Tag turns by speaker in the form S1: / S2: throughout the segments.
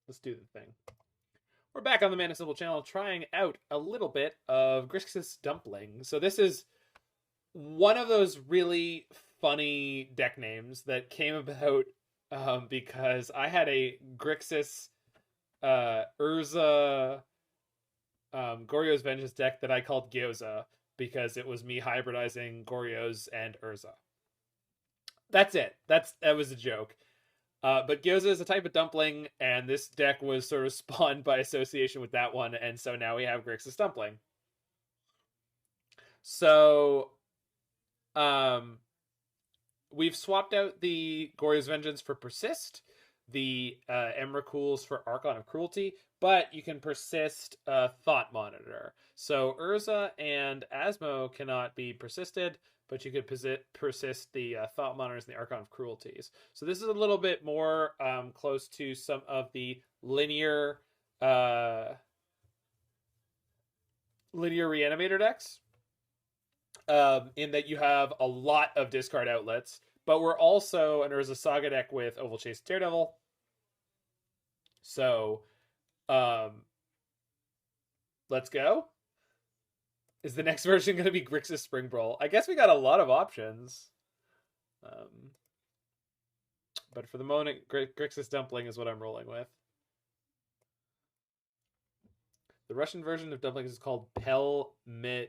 S1: Let's do the thing. We're back on the Mana Symbol channel trying out a little bit of Grixis Dumpling. So this is one of those really funny deck names that came about because I had a Grixis Urza Goryo's Vengeance deck that I called Gyoza because it was me hybridizing Goryo's and Urza. That's it. That was a joke. But Gyoza is a type of dumpling, and this deck was sort of spawned by association with that one, and so now we have Grixis Dumpling. So, we've swapped out the Goryo's Vengeance for Persist, the Emrakul's for Archon of Cruelty, but you can persist Thought Monitor. So Urza and Asmo cannot be persisted, but you could persist the Thought Monitors and the Archon of Cruelties. So this is a little bit more close to some of the linear Reanimator decks, in that you have a lot of discard outlets, but we're also an Urza Saga deck with Ovalchase Daredevil. So, let's go. Is the next version going to be Grixis Spring Brawl? I guess we got a lot of options. But for the moment, Grixis Dumpling is what I'm rolling with. The Russian version of Dumpling is called Pelmeni.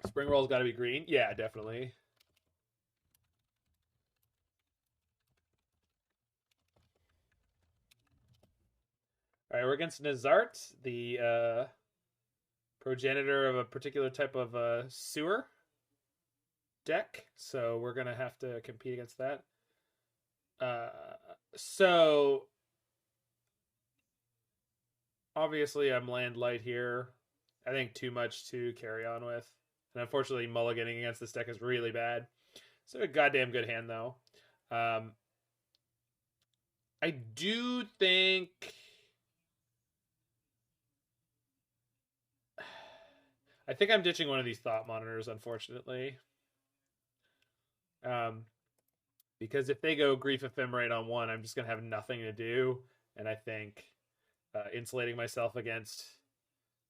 S1: Spring Roll's got to be green. Yeah, definitely. All right, we're against Nazart, the progenitor of a particular type of sewer deck. So we're going to have to compete against that. So obviously I'm land light here. I think too much to carry on with. And unfortunately, mulliganing against this deck is really bad. So a goddamn good hand, though. I do think... I think I'm ditching one of these Thought Monitors, unfortunately. Because if they go Grief Ephemerate on one, I'm just going to have nothing to do. And I think insulating myself against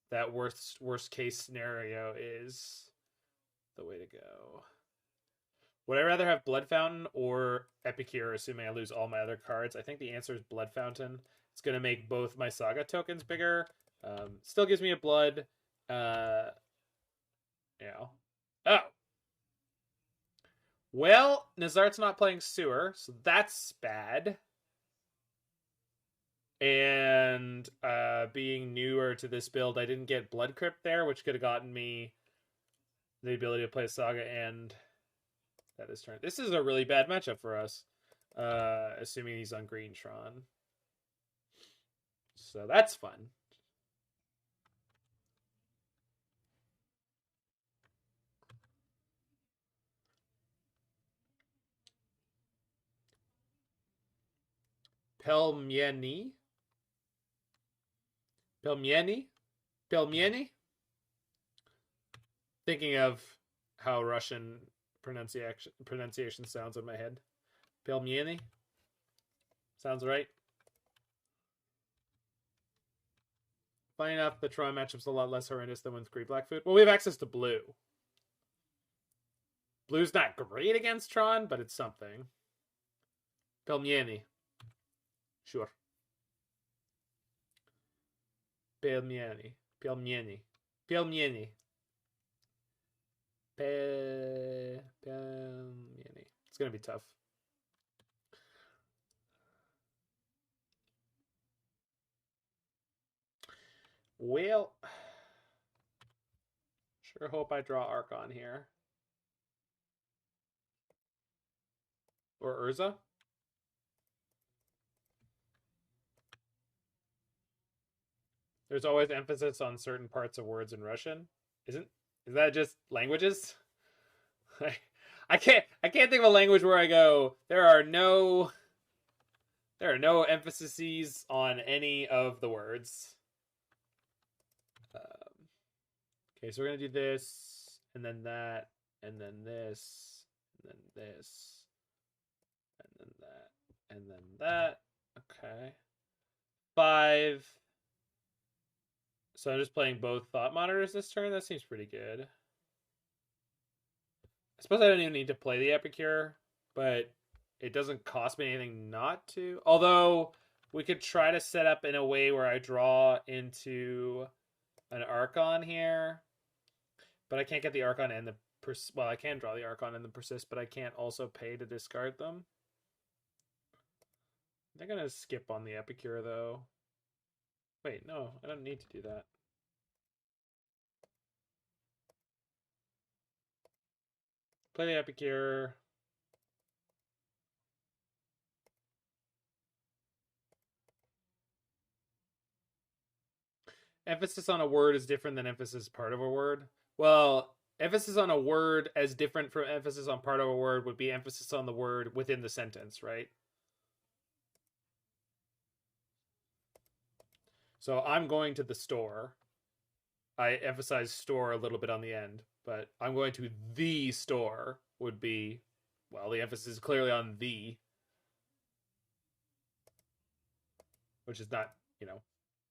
S1: that worst case scenario is the way to go. Would I rather have Blood Fountain or Epicure, assuming I lose all my other cards? I think the answer is Blood Fountain. It's going to make both my Saga tokens bigger. Still gives me a blood. Yeah. Oh. Well, Nazart's not playing Sewer, so that's bad. And being newer to this build, I didn't get Blood Crypt there, which could have gotten me the ability to play Saga and that is turn. This is a really bad matchup for us, assuming he's on green Tron. So that's fun. Pelmieni. Thinking of how Russian pronunciation sounds in my head. Pelmieni. Sounds right. Funny enough, the Tron matchup's a lot less horrendous than with Green Black Food. Well, we have access to blue. Blue's not great against Tron, but it's something. Pelmieni. Sure. Pelmieni. It's gonna be tough. Well, sure hope I draw Archon here. Or Urza. There's always emphasis on certain parts of words in Russian. Is that just languages? I can't think of a language where I go, there are no emphases on any of the words. Okay, so we're gonna do this, and then that, and then this, and then this, and then that, and then that. Okay. 5. So I'm just playing both Thought Monitors this turn. That seems pretty good. I suppose I don't even need to play the Epicure, but it doesn't cost me anything not to. Although we could try to set up in a way where I draw into an Archon here, but I can't get the Archon and the well, I can draw the Archon and the Persist, but I can't also pay to discard them. I'm gonna skip on the Epicure though. Wait, no, I don't need to do that. Play the Epicure. Emphasis on a word is different than emphasis part of a word. Well, emphasis on a word as different from emphasis on part of a word would be emphasis on the word within the sentence, right? So I'm going to the store. I emphasize store a little bit on the end, but I'm going to the store would be, well, the emphasis is clearly on the, which is not,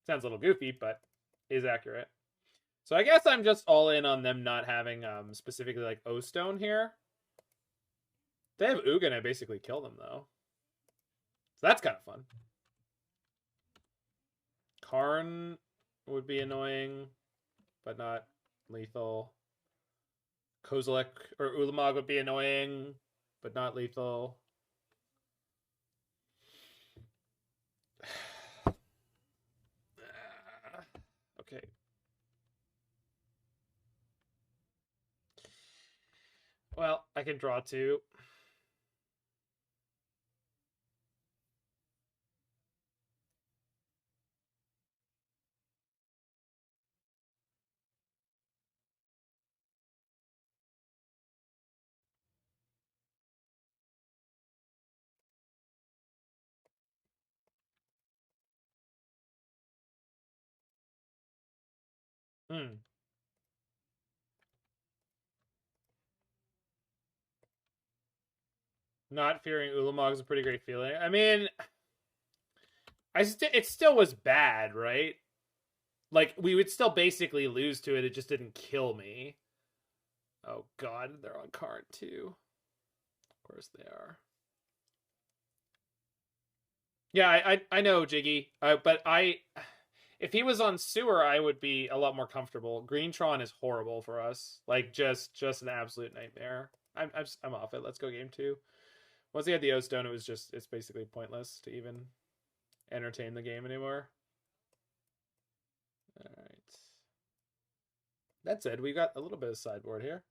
S1: sounds a little goofy, but is accurate. So I guess I'm just all in on them not having specifically like O-Stone here. If they have Ugin, I basically kill them though. So that's kind of fun. Karn would be annoying, but not lethal. Kozilek or Ulamog would be annoying, but not lethal. Okay. Well, I can draw 2. Not fearing Ulamog is a pretty great feeling. I mean, it still was bad, right? Like, we would still basically lose to it. It just didn't kill me. Oh, God. They're on card, too. Of course they are. Yeah, I know, Jiggy. But if he was on Sewer, I would be a lot more comfortable. Greentron is horrible for us. Like, just an absolute nightmare. I'm off it. Let's go game 2. Once he had the O-Stone, it's basically pointless to even entertain the game anymore. All right. That said, we got a little bit of sideboard here.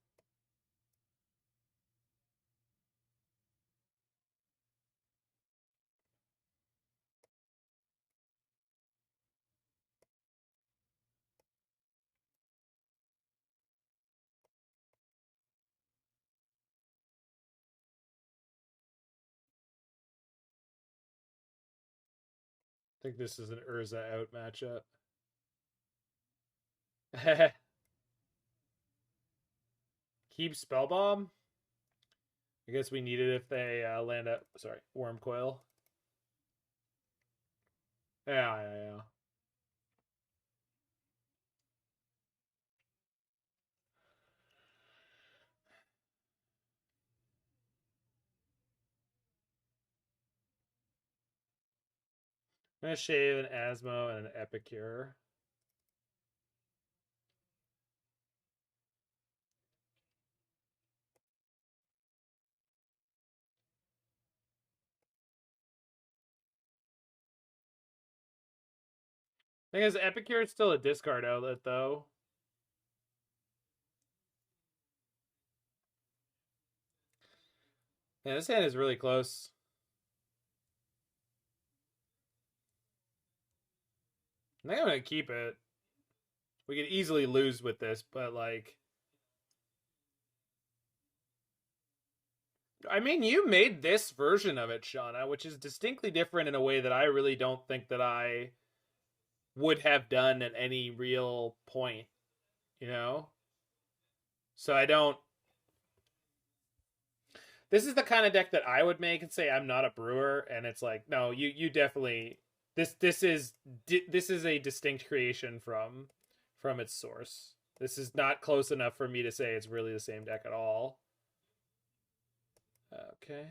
S1: I think this is an Urza out matchup. Keep Spellbomb. I guess we need it if they land up. Sorry, Worm Coil. Yeah. I'm gonna shave an Asmo and an Epicure. Thing is, Epicure is still a discard outlet, though. Yeah, this hand is really close. I think I'm gonna keep it. We could easily lose with this, but like, I mean, you made this version of it, Shauna, which is distinctly different in a way that I really don't think that I would have done at any real point, you know? So I don't. This is the kind of deck that I would make and say I'm not a brewer, and it's like, no, you definitely this is a distinct creation from its source. This is not close enough for me to say it's really the same deck at all. Okay.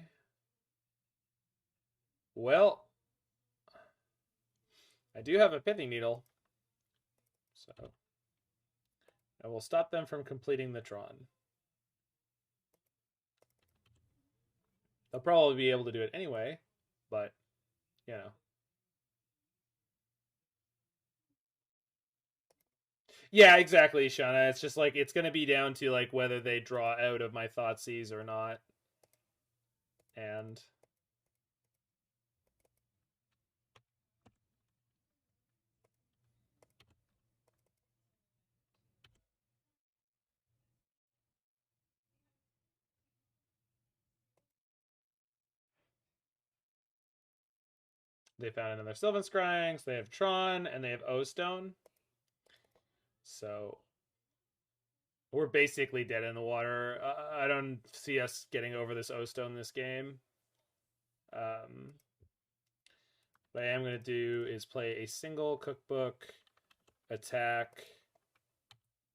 S1: Well, I do have a Pithing Needle, so I will stop them from completing the Tron. They'll probably be able to do it anyway, but, you know. Yeah, exactly, Shauna. It's just like, it's going to be down to like whether they draw out of my Thoughtseize or not. And they found another Sylvan Scrying, so they have Tron, and they have O-Stone. So we're basically dead in the water. I don't see us getting over this O-Stone this game. What I am going to do is play a single cookbook, attack.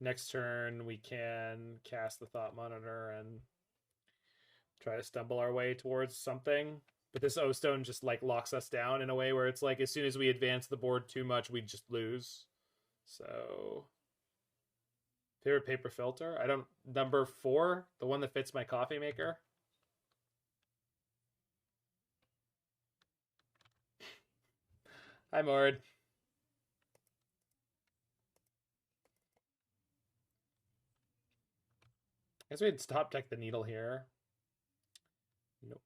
S1: Next turn, we can cast the Thought Monitor and try to stumble our way towards something. But this O-Stone just like locks us down in a way where it's like as soon as we advance the board too much, we just lose. So favorite paper filter? I don't. Number 4, the one that fits my coffee maker. Hi, Mord. I guess we'd stop deck the needle here. Nope.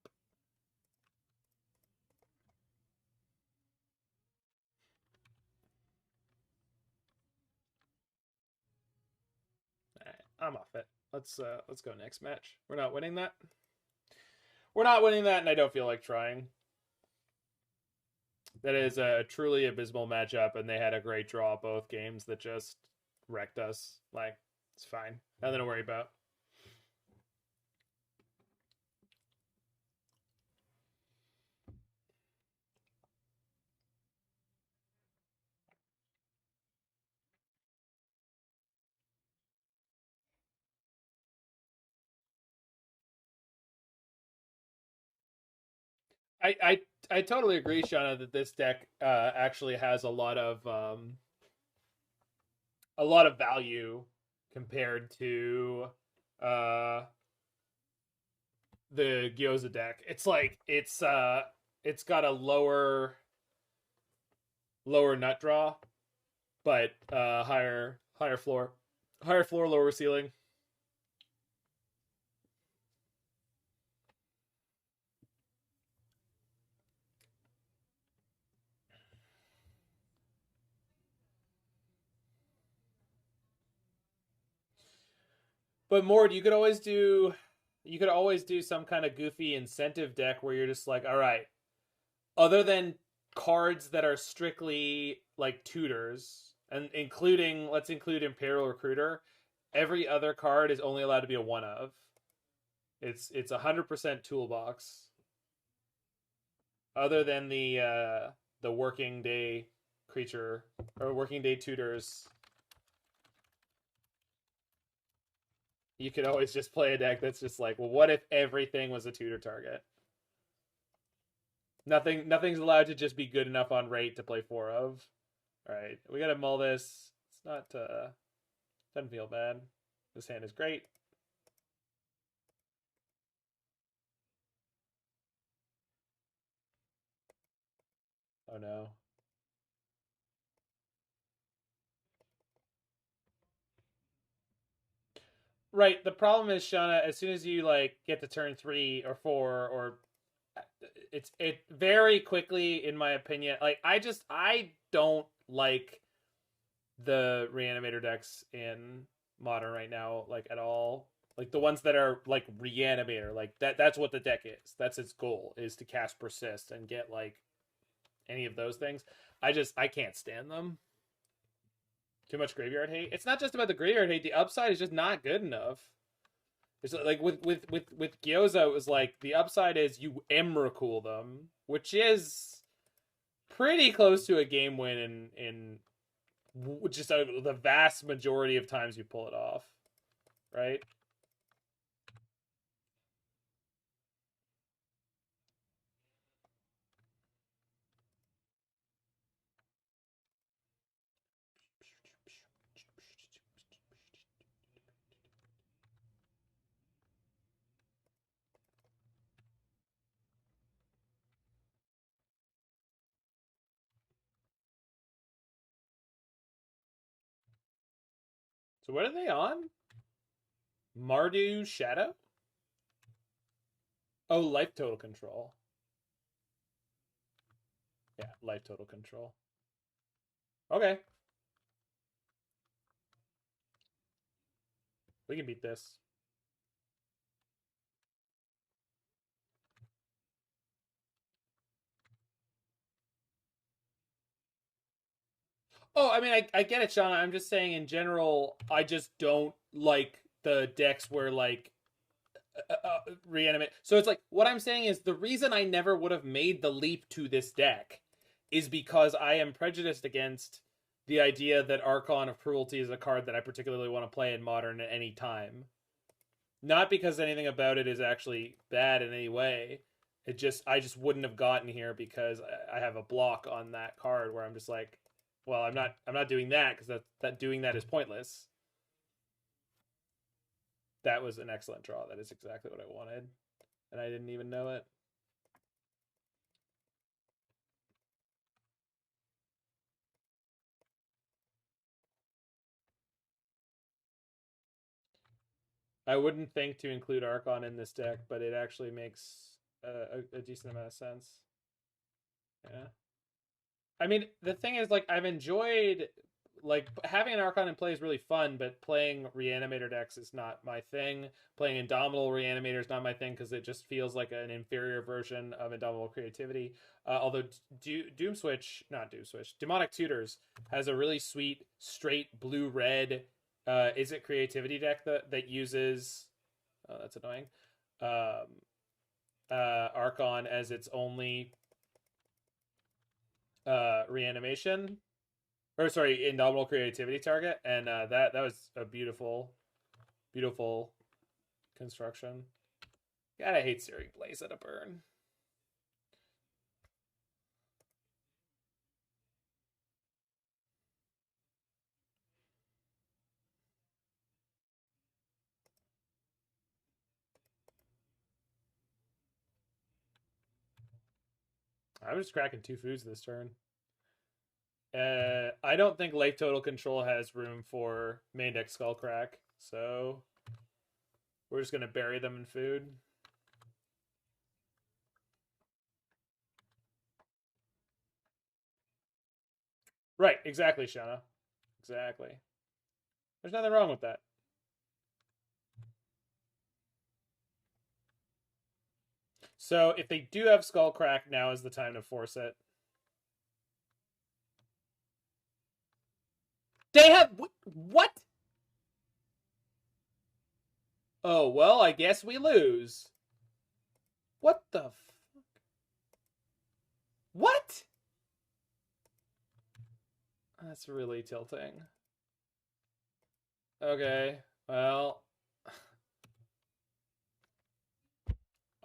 S1: All right, I'm off it. Let's go next match. We're not winning that. We're not winning that, and I don't feel like trying. That is a truly abysmal matchup, and they had a great draw both games that just wrecked us. Like, it's fine. Nothing to worry about. I totally agree, Shauna, that this deck actually has a lot of value compared to the Gyoza deck. It's like it's got a lower nut draw, but higher floor, lower ceiling. But Mord, you could always do some kind of goofy incentive deck where you're just like, all right, other than cards that are strictly like tutors, and let's include Imperial Recruiter, every other card is only allowed to be a one of. It's 100% toolbox. Other than the working day creature or working day tutors, you could always just play a deck that's just like, well, what if everything was a tutor target? Nothing's allowed to just be good enough on rate to play 4 of. All right, we gotta mull this. It's not doesn't feel bad. This hand is great. Oh no. Right. The problem is, Shauna, as soon as you like get to turn 3 or 4, or it very quickly, in my opinion, like I don't like the reanimator decks in modern right now, like at all. Like the ones that are like reanimator, like that's what the deck is. That's its goal, is to cast persist and get like any of those things. I can't stand them. Too much graveyard hate. It's not just about the graveyard hate. The upside is just not good enough. It's like with Gyoza, it was like the upside is you Emrakul them, which is pretty close to a game win in just the vast majority of times you pull it off, right? So what are they on? Mardu Shadow? Oh, life total control. Yeah, life total control. Okay. We can beat this. Oh, I mean, I get it, Shauna. I'm just saying in general, I just don't like the decks where, like, reanimate. So it's like, what I'm saying is the reason I never would have made the leap to this deck is because I am prejudiced against the idea that Archon of Cruelty is a card that I particularly want to play in Modern at any time. Not because anything about it is actually bad in any way. I just wouldn't have gotten here because I have a block on that card where I'm just like, well, I'm not doing that because that doing that is pointless. That was an excellent draw. That is exactly what I wanted, and I didn't even know it. I wouldn't think to include Archon in this deck, but it actually makes a decent amount of sense. Yeah. I mean, the thing is, like, I've enjoyed, like, having an Archon in play is really fun, but playing Reanimator decks is not my thing. Playing Indomitable Reanimator is not my thing because it just feels like an inferior version of Indomitable Creativity. Although Demonic Tutors has a really sweet, straight blue-red, is it Creativity deck that uses, oh, that's annoying, Archon as its only reanimation, or sorry, Indomitable Creativity target, and that was a beautiful construction. God, I hate Searing Blaze at a burn. I'm just cracking 2 foods this turn. I don't think Life Total Control has room for main deck Skullcrack, so we're just gonna bury them in food. Right, exactly, Shauna. Exactly. There's nothing wrong with that. So if they do have Skullcrack, now is the time to force it. They have what? Oh, well, I guess we lose. What the fuck? What? That's really tilting. Okay, well.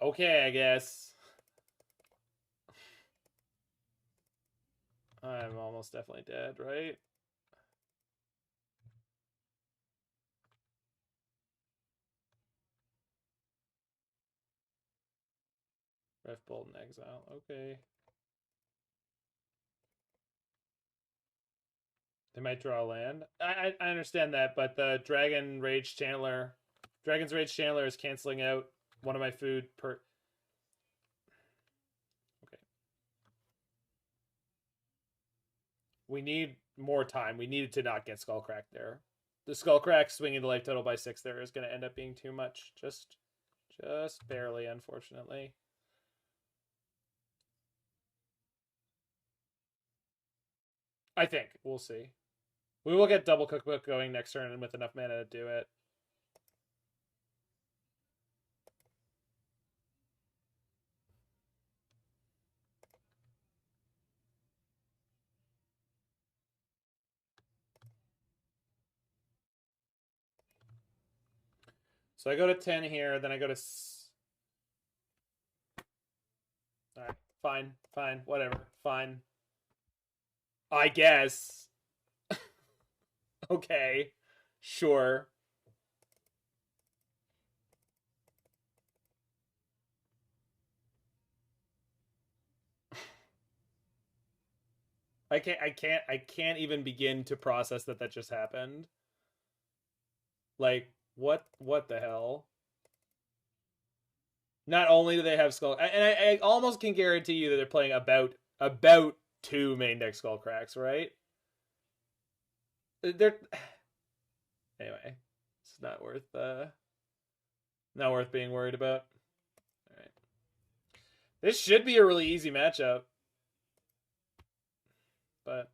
S1: Okay, I guess. I'm almost definitely dead, right? Ref Bolt in Exile. Okay. They might draw a land. I understand that, but the Dragon's Rage Channeler is canceling out one of my food per. Okay. We need more time. We needed to not get Skullcrack there. The Skullcrack swinging the life total by 6 there is going to end up being too much. Just barely, unfortunately. I think. We'll see. We will get double cookbook going next turn and with enough mana to do it. So I go to 10 here, then I go to... Alright, fine, whatever, fine. I guess. Okay, sure. I can't even begin to process that just happened. Like, what the hell? Not only do they have Skull, and I almost can guarantee you that they're playing about 2 main deck Skullcracks, right? They're anyway. It's not worth being worried about. All right, this should be a really easy matchup, but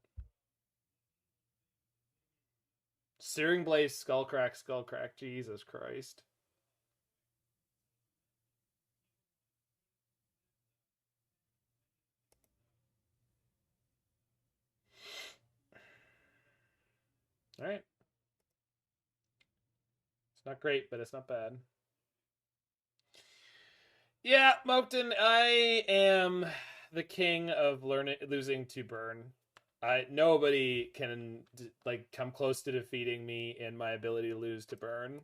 S1: Searing Blaze, Skullcrack, Jesus Christ. All right. It's not great, but it's not bad. Yeah, Moakton, I am the king of losing to burn. Nobody can like come close to defeating me in my ability to lose to burn.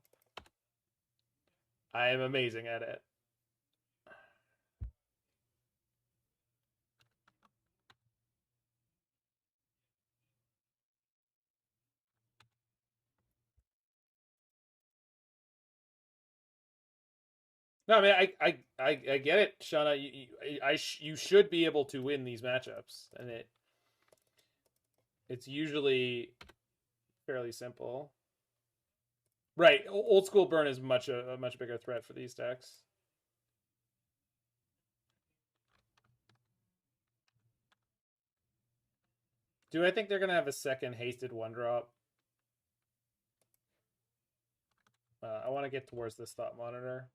S1: I am amazing at it. No, I mean I get it, Shauna. You should be able to win these matchups, and it's usually fairly simple. Right, old school burn is a much bigger threat for these decks. Do I think they're gonna have a second hasted 1-drop? I want to get towards this Thought Monitor.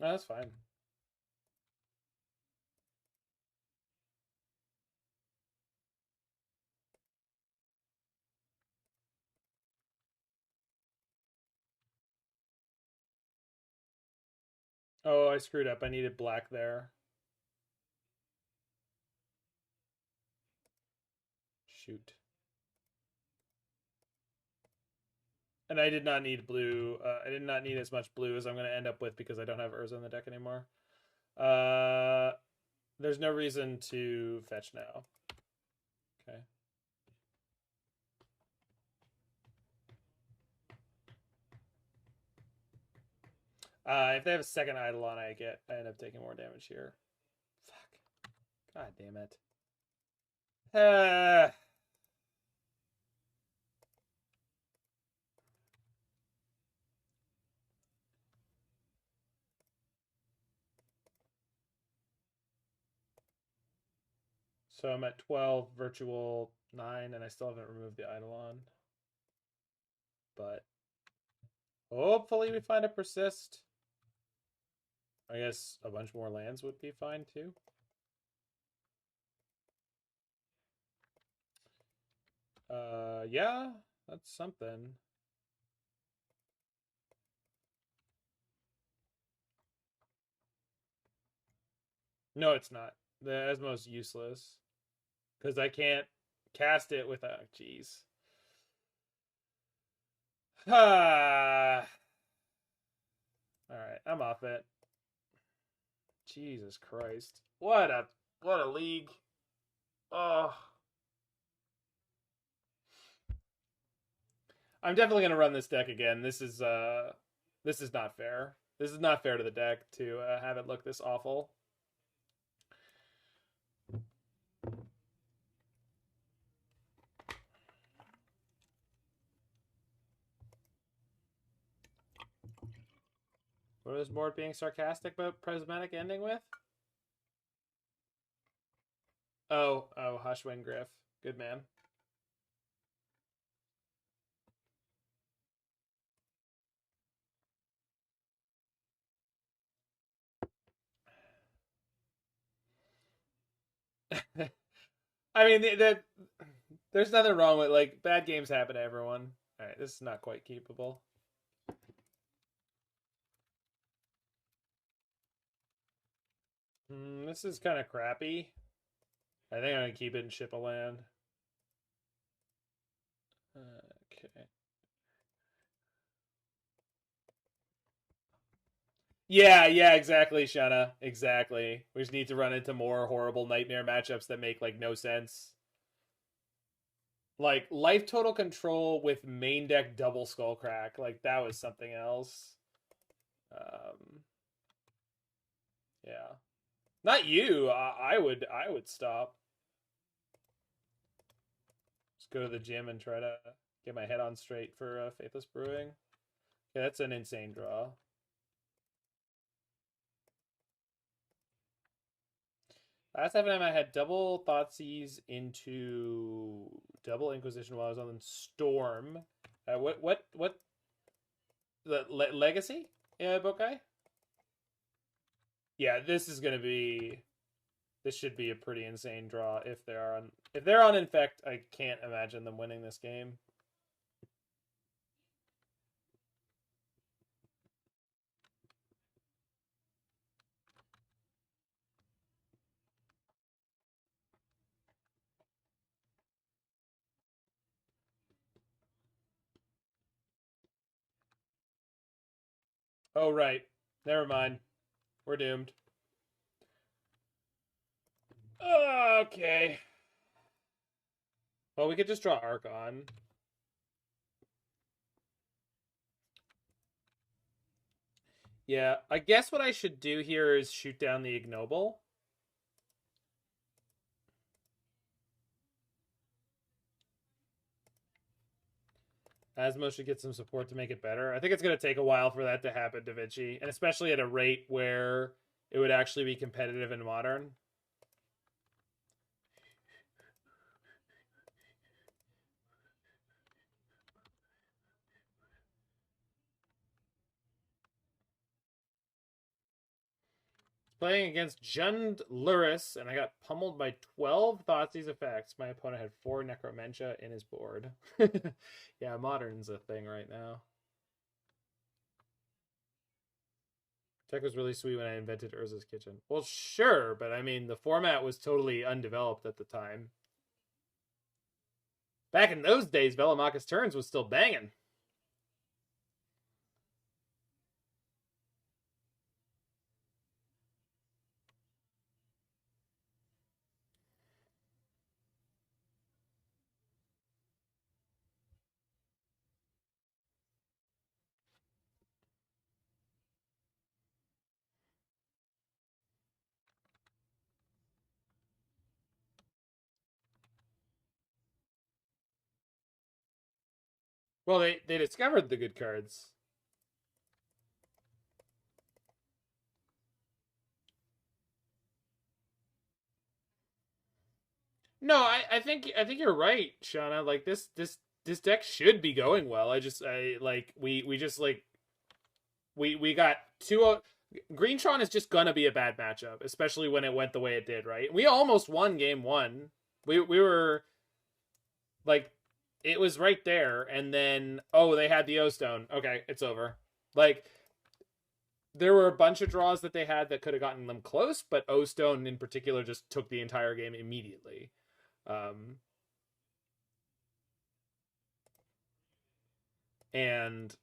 S1: No, that's fine. Oh, I screwed up. I needed black there. Shoot. And I did not need blue. I did not need as much blue as I'm going to end up with because I don't have Urza in the deck anymore. There's no reason to fetch now. Okay. If they have a second Eidolon, I end up taking more damage here. Fuck. God damn it. So I'm at 12, virtual 9, and I still haven't removed the Eidolon. But hopefully we find a Persist. I guess a bunch more lands would be fine too. Yeah, that's something. No, it's not. The Esmo's useless. Because I can't cast it without... Jeez. Alright, I'm off it. Jesus Christ. What a league. Oh. I'm definitely gonna run this deck again. This is not fair. This is not fair to the deck to have it look this awful. What is board being sarcastic about prismatic ending with? Oh, Hushwing Griff. Good man. I mean, there's nothing wrong with, like, bad games happen to everyone. All right, this is not quite keepable. This is kind of crappy. I think I'm gonna keep it and ship a land. Okay. Yeah, exactly, Shana. Exactly. We just need to run into more horrible nightmare matchups that make, like, no sense. Like, life total control with main deck double Skullcrack. Like, that was something else. Yeah. Not you. I would stop. Just go to the gym and try to get my head on straight for Faithless Brewing. Okay, that's an insane draw. Last time I had double Thoughtseize into double Inquisition while I was on Storm. What the Legacy? Yeah, Bokai? Yeah, this should be a pretty insane draw if they're on Infect. I can't imagine them winning this game. Oh, right. Never mind. We're doomed. Okay. Well, we could just draw Archon. Yeah, I guess what I should do here is shoot down the Ignoble. Asmo should get some support to make it better. I think it's going to take a while for that to happen, Da Vinci, and especially at a rate where it would actually be competitive in Modern. Playing against Jund Luris, and I got pummeled by 12 Thoughtseize effects. My opponent had 4 Necromentia in his board. Yeah, Modern's a thing right now. Tech was really sweet when I invented Urza's Kitchen. Well, sure, but I mean, the format was totally undeveloped at the time. Back in those days, Velomachus Turns was still banging. Well, they discovered the good cards. No, I think you're right, Shauna. Like this deck should be going well. We got two. Greentron is just gonna be a bad matchup, especially when it went the way it did. Right? We almost won game one. We were like, it was right there, and then they had the O Stone. Okay, it's over. Like, there were a bunch of draws that they had that could have gotten them close, but O Stone in particular just took the entire game immediately. And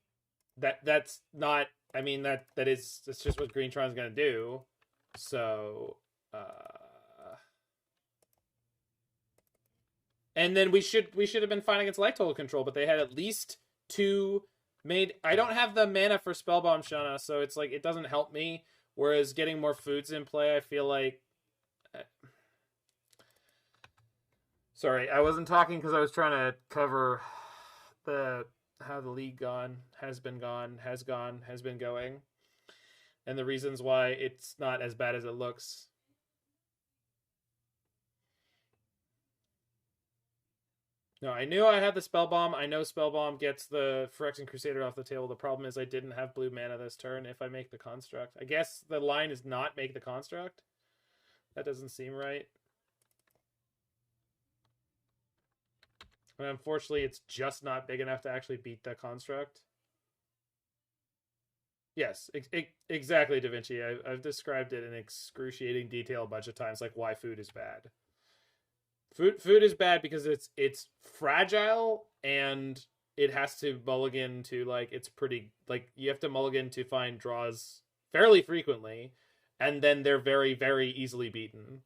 S1: that's not. I mean, that's just what Greentron's gonna do. So, and then we should have been fine against life total control, but they had at least 2 made. I don't have the mana for Spellbomb, Shana, so it's like it doesn't help me. Whereas getting more foods in play, I feel like. Sorry, I wasn't talking because I was trying to cover how the league has been going, and the reasons why it's not as bad as it looks. No, I knew I had the Spellbomb. I know Spellbomb gets the Phyrexian Crusader off the table. The problem is I didn't have blue mana this turn if I make the Construct. I guess the line is not make the Construct. That doesn't seem right. And unfortunately, it's just not big enough to actually beat the Construct. Yes, exactly, Da Vinci. I've described it in excruciating detail a bunch of times, like why food is bad. Food is bad because it's fragile and it has to mulligan to like it's pretty like you have to mulligan to find draws fairly frequently, and then they're very very easily beaten.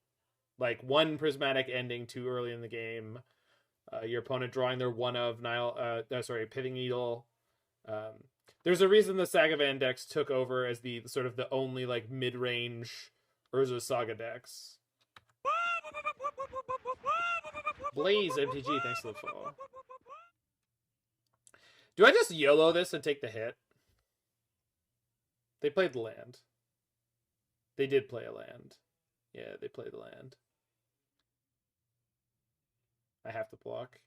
S1: Like one prismatic ending too early in the game, your opponent drawing their one of Pithing Needle. There's a reason the Saga Van decks took over as the sort of the only like mid range Urza Saga decks. Blaze MTG, thanks to the follow. Do I just YOLO this and take the hit? They played the land. They did play a land. Yeah, they played the land. I have to block.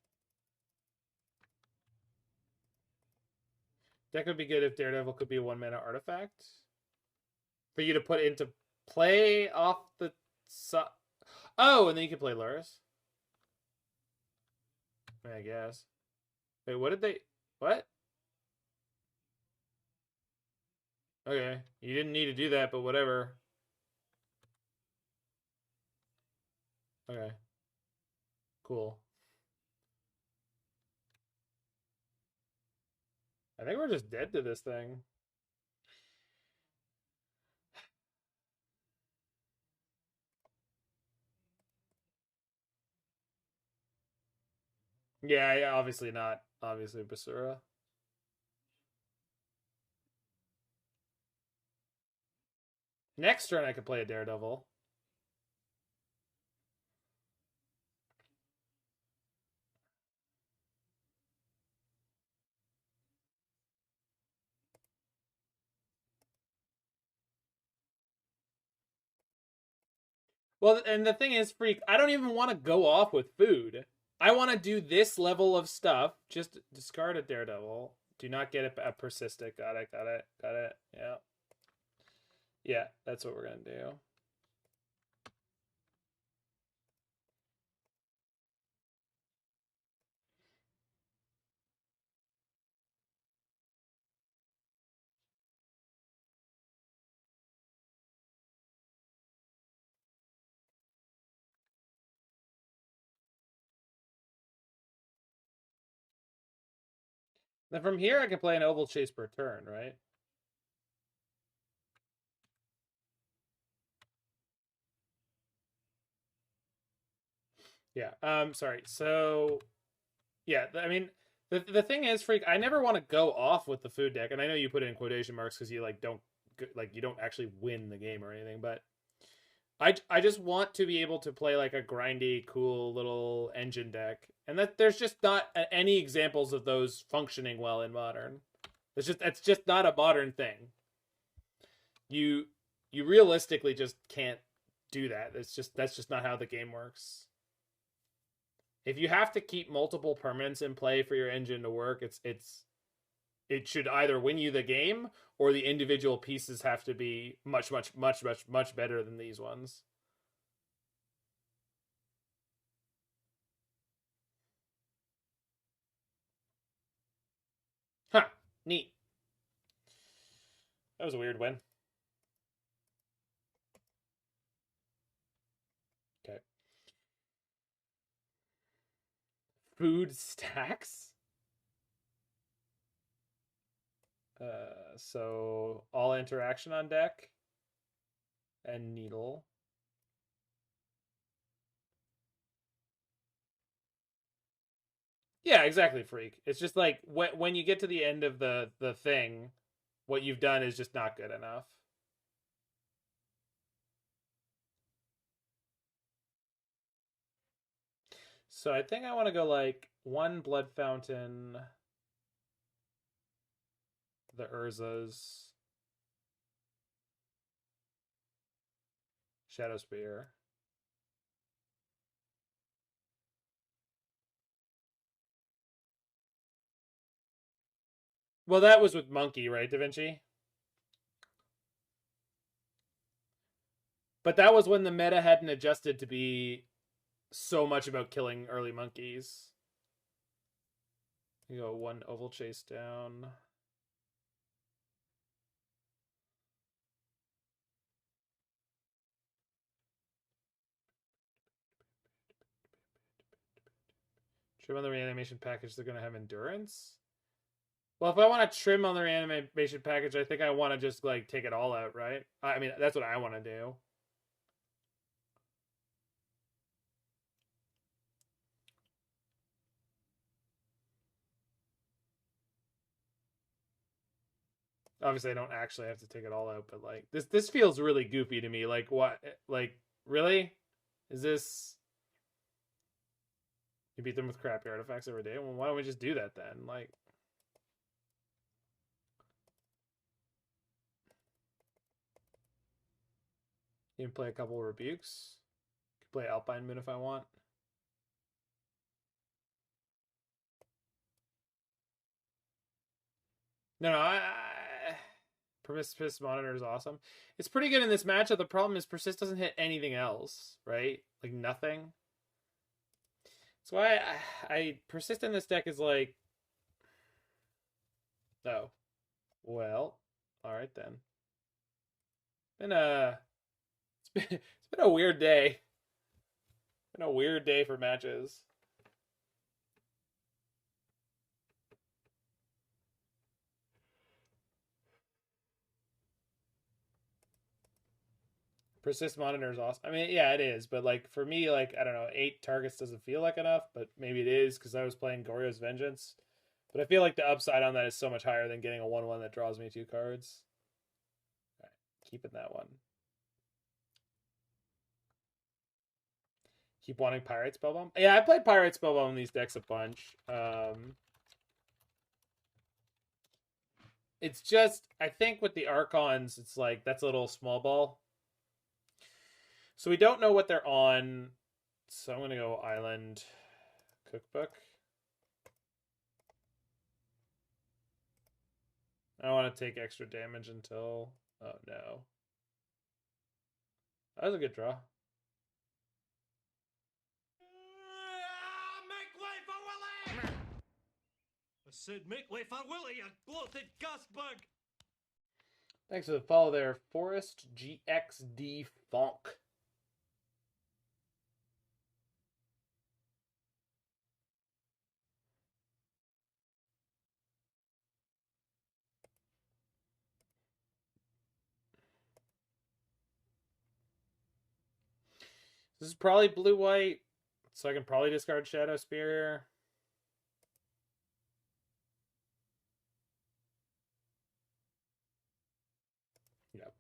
S1: Deck would be good if Daredevil could be a 1-mana artifact. For you to put into play off the... Oh, and then you can play Luris. I guess. Wait, what did they... What? Okay, you didn't need to do that, but whatever. Okay. Cool. I think we're just dead to this thing. Yeah, obviously not. Obviously Basura. Next turn I could play a Daredevil. Well, and the thing is, Freak, I don't even want to go off with food. I want to do this level of stuff. Just discard a Daredevil. Do not get a Persistent. Got it, got it, got it. Yeah. Yeah, that's what we're going to do. Then from here, I can play an Ovalchase per turn, right? Yeah. Sorry. So, yeah. I mean, the thing is, Freak, I never want to go off with the food deck, and I know you put it in quotation marks because you like don't you don't actually win the game or anything, but I just want to be able to play like a grindy, cool little engine deck, and that there's just not any examples of those functioning well in Modern. That's just not a Modern thing. You realistically just can't do that. That's just not how the game works. If you have to keep multiple permanents in play for your engine to work, it should either win you the game or the individual pieces have to be much better than these ones. Huh. Neat. That was a weird win. Okay. Food stacks. So all interaction on deck and needle. Yeah, exactly, Freak. It's just like when you get to the end of the thing, what you've done is just not good enough. So I think I want to go like one Blood Fountain, the Urzas, Shadowspear. Well, that was with Monkey, right, Da Vinci? But that was when the meta hadn't adjusted to be so much about killing early monkeys. You go one Ovalchase down. Trim on the reanimation package, they're going to have endurance? Well, if I want to trim on the reanimation package, I think I want to just, like, take it all out, right? I mean, that's what I want to do. Obviously, I don't actually have to take it all out, but, like, this feels really goofy to me. Like, what? Like, really? Is this... You beat them with crappy artifacts every day? Well, why don't we just do that then? Like... You can play a couple of rebukes. Can play Alpine Moon if I want. No, Persist Monitor is awesome. It's pretty good in this matchup. The problem is Persist doesn't hit anything else, right? Like, nothing. So I Persist in this deck is like... Oh. Well, alright then. It's been a weird day. It's been a weird day for matches. Persist Monitor is awesome. I mean, yeah, it is, but, like, for me, like, I don't know, 8 targets doesn't feel like enough, but maybe it is because I was playing Goryo's Vengeance. But I feel like the upside on that is so much higher than getting a 1/1 that draws me 2 cards. All right, keeping that one. Keep wanting Pirate Spellbomb. Yeah, I played Pirate Spellbomb in these decks a bunch. It's just, I think with the Archons, it's like, that's a little small ball. So we don't know what they're on. So I'm going to go Island Cookbook. I don't want to take extra damage until... Oh, no. That was a good draw.
S2: Make way for Willie! I said make way for Willie, you bloated gust bug!
S1: Thanks for the follow there, Forest GXD Funk. This is probably blue-white, so I can probably discard Shadowspear here. Yep.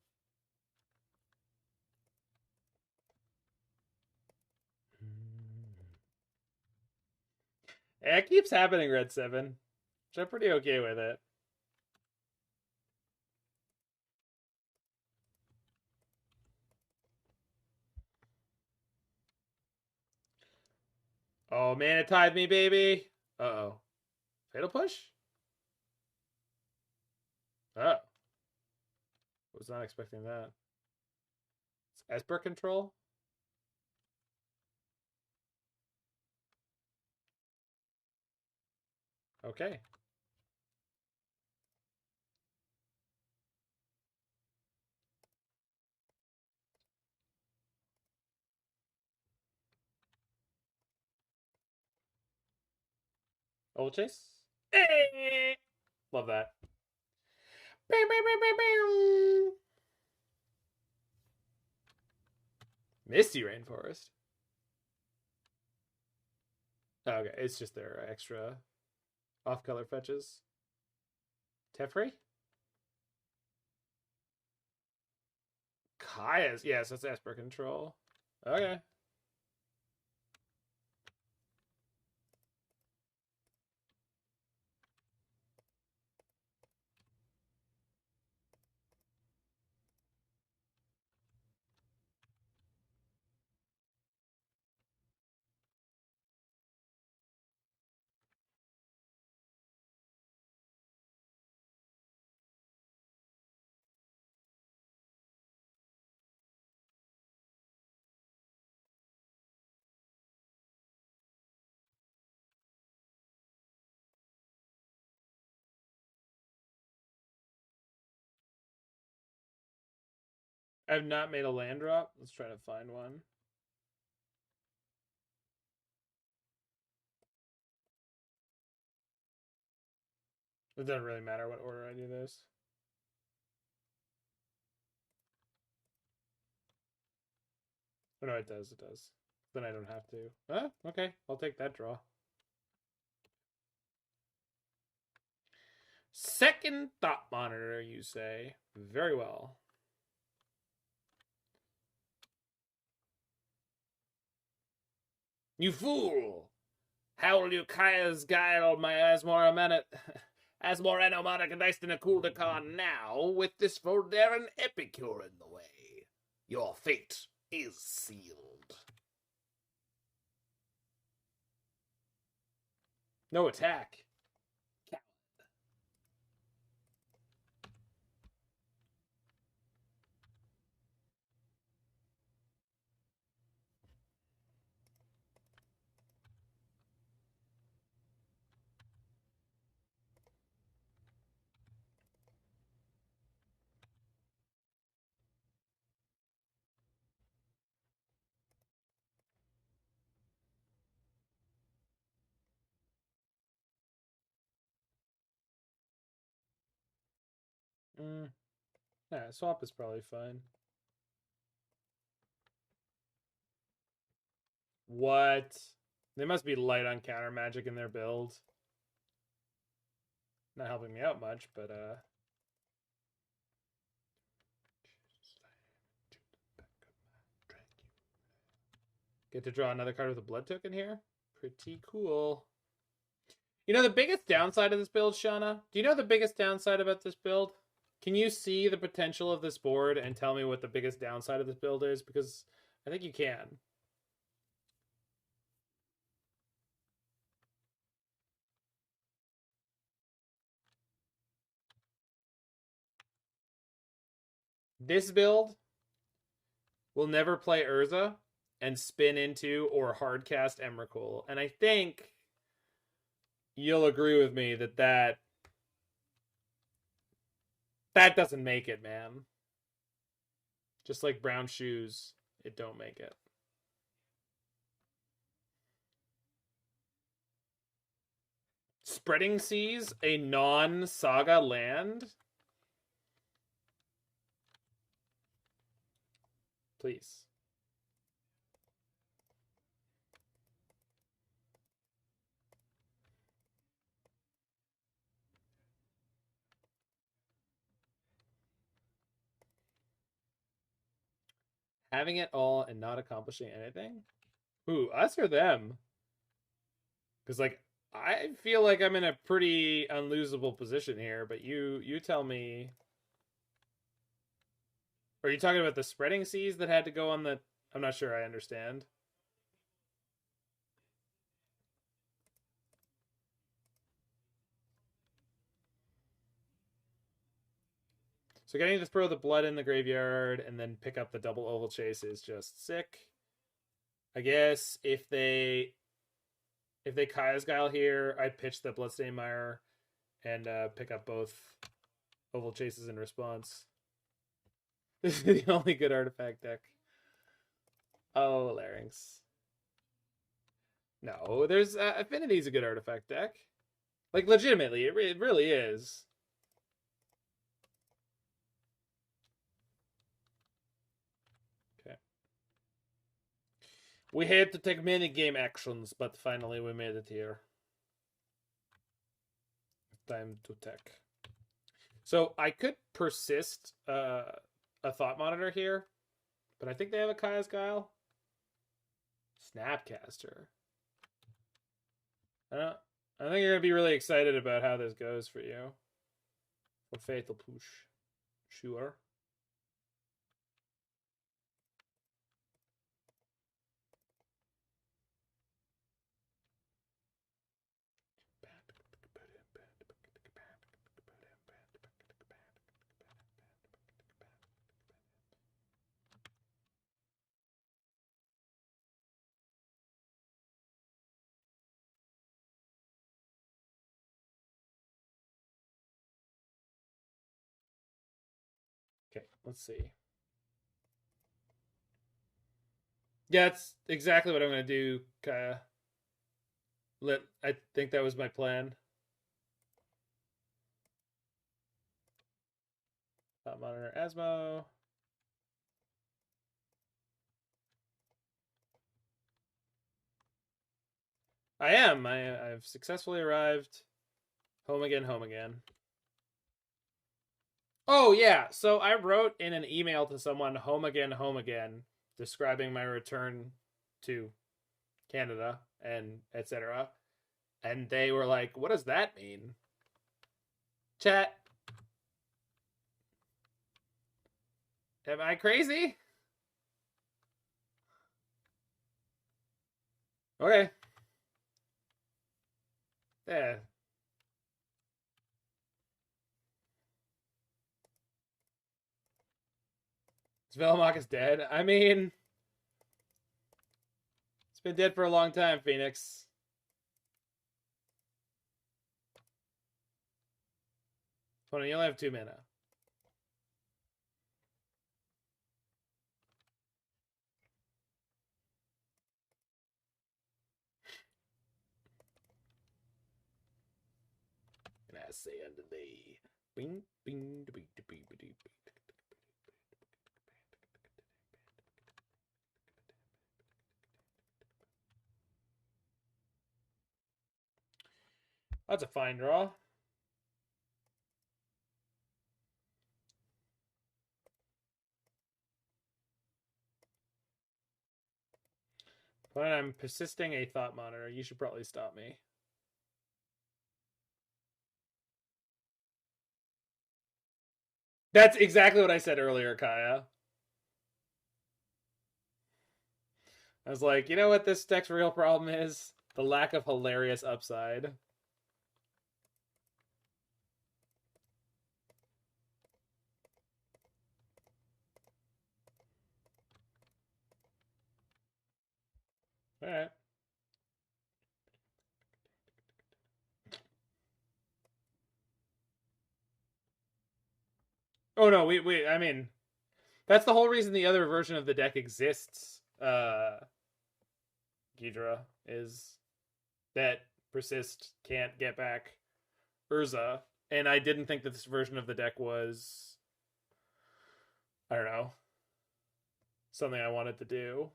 S1: It keeps happening, Red 7. Which I'm pretty okay with it. Oh, man, it tied me, baby. Uh-oh. Fatal Push? Oh. Was not expecting that. It's Esper Control? Okay. Ovalchase? Hey! Love that. Misty Rainforest. Oh, okay, it's just their extra off-color fetches. Teferi? Kaya's. Yes, that's Esper Control. Okay. I've not made a land drop. Let's try to find one. It doesn't really matter what order I do this. Oh, no, it does. It does. Then I don't have to. Ah, okay. I'll take that draw. Second Thought Monitor, you say. Very well. You fool! How will you Kaya's guile my Asmoranomardicadaistinaculdacar now with this Voldaren Epicure in the way? Your fate is sealed. No attack. Yeah, swap is probably fine. What? They must be light on counter magic in their build. Not helping me out much, but get to draw another card with a blood token here. Pretty cool. You know the biggest downside of this build, Shauna? Do you know the biggest downside about this build? Can you see the potential of this board and tell me what the biggest downside of this build is? Because I think you can. This build will never play Urza and spin into or hardcast Emrakul. And I think you'll agree with me that doesn't make it, man. Just like brown shoes, it don't make it. Spreading Seas, a non-Saga land? Please. Having it all and not accomplishing anything? Ooh, us or them? Because, like, I feel like I'm in a pretty unlosable position here, but you tell me. Are you talking about the Spreading Seas that had to go on the... I'm not sure I understand. So getting to throw the blood in the graveyard and then pick up the double Ovalchase is just sick. I guess if they Kaya's Guile here, I'd pitch the Bloodstained Mire and pick up both Ovalchases in response. This is the only good artifact deck. Oh, Larynx. No, there's Affinity's a good artifact deck. Like, legitimately, it really is. Okay. We had to take many game actions, but finally we made it here. Time to tech. So I could persist a Thought Monitor here, but I think they have a Kaya's Guile. Snapcaster. I think you're gonna be really excited about how this goes for you. For Fatal Push. Sure. Okay, let's see. Yeah, that's exactly what I'm gonna do, Kaya. I think that was my plan. Top monitor Asmo. I am. I've successfully arrived. Home again, home again. Oh yeah, so I wrote in an email to someone home again, describing my return to Canada and etc. And they were like, "What does that mean?" Chat. Am I crazy? Okay. Yeah. Velmok is dead. I mean, it's been dead for a long time, Phoenix. Funny, you only have 2 mana. And I say unto thee, bing, bing, bing, bing, bing, bing. That's a fine draw. When I'm persisting a thought monitor, you should probably stop me. That's exactly what I said earlier, Kaya. I was like, you know what this deck's real problem is? The lack of hilarious upside. Alright. Oh no, I mean, that's the whole reason the other version of the deck exists, Ghidra, is that Persist can't get back Urza. And I didn't think that this version of the deck was, I don't know, something I wanted to do.